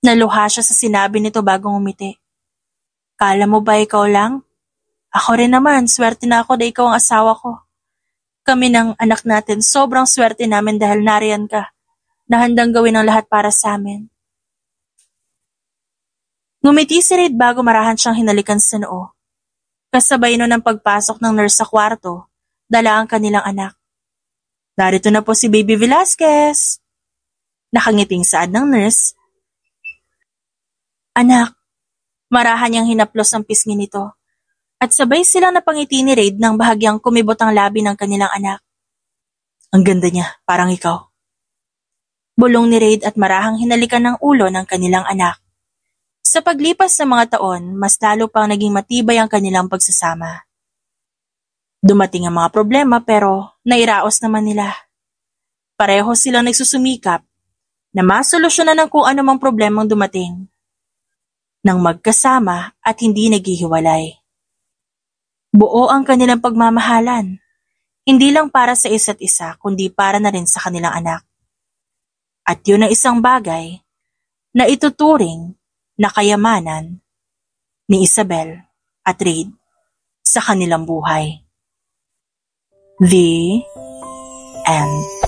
Naluha siya sa sinabi nito bago ngumiti. Kala mo ba ikaw lang? Ako rin naman, swerte na ako na ikaw ang asawa ko. Kami ng anak natin, sobrang swerte namin dahil nariyan ka, na handang gawin ang lahat para sa amin. Ngumiti si Reid bago marahan siyang hinalikan sa noo. Kasabay nun ng pagpasok ng nurse sa kwarto, dala ang kanilang anak. Narito na po si Baby Velasquez. Nakangiting saad ng nurse. Anak, marahan niyang hinaplos ang pisngi nito. At sabay silang napangiti ni Reid nang bahagyang kumibot ang labi ng kanilang anak. Ang ganda niya, parang ikaw. Bulong ni Reid at marahang hinalikan ng ulo ng kanilang anak. Sa paglipas ng mga taon, mas lalo pang naging matibay ang kanilang pagsasama. Dumating ang mga problema pero nairaos naman nila. Pareho silang nagsusumikap na masolusyonan ng kung anumang problemang dumating. Nang magkasama at hindi naghihiwalay. Buo ang kanilang pagmamahalan, hindi lang para sa isa't isa kundi para na rin sa kanilang anak. At yun ang isang bagay na ituturing na kayamanan ni Isabel at Reid sa kanilang buhay. The end.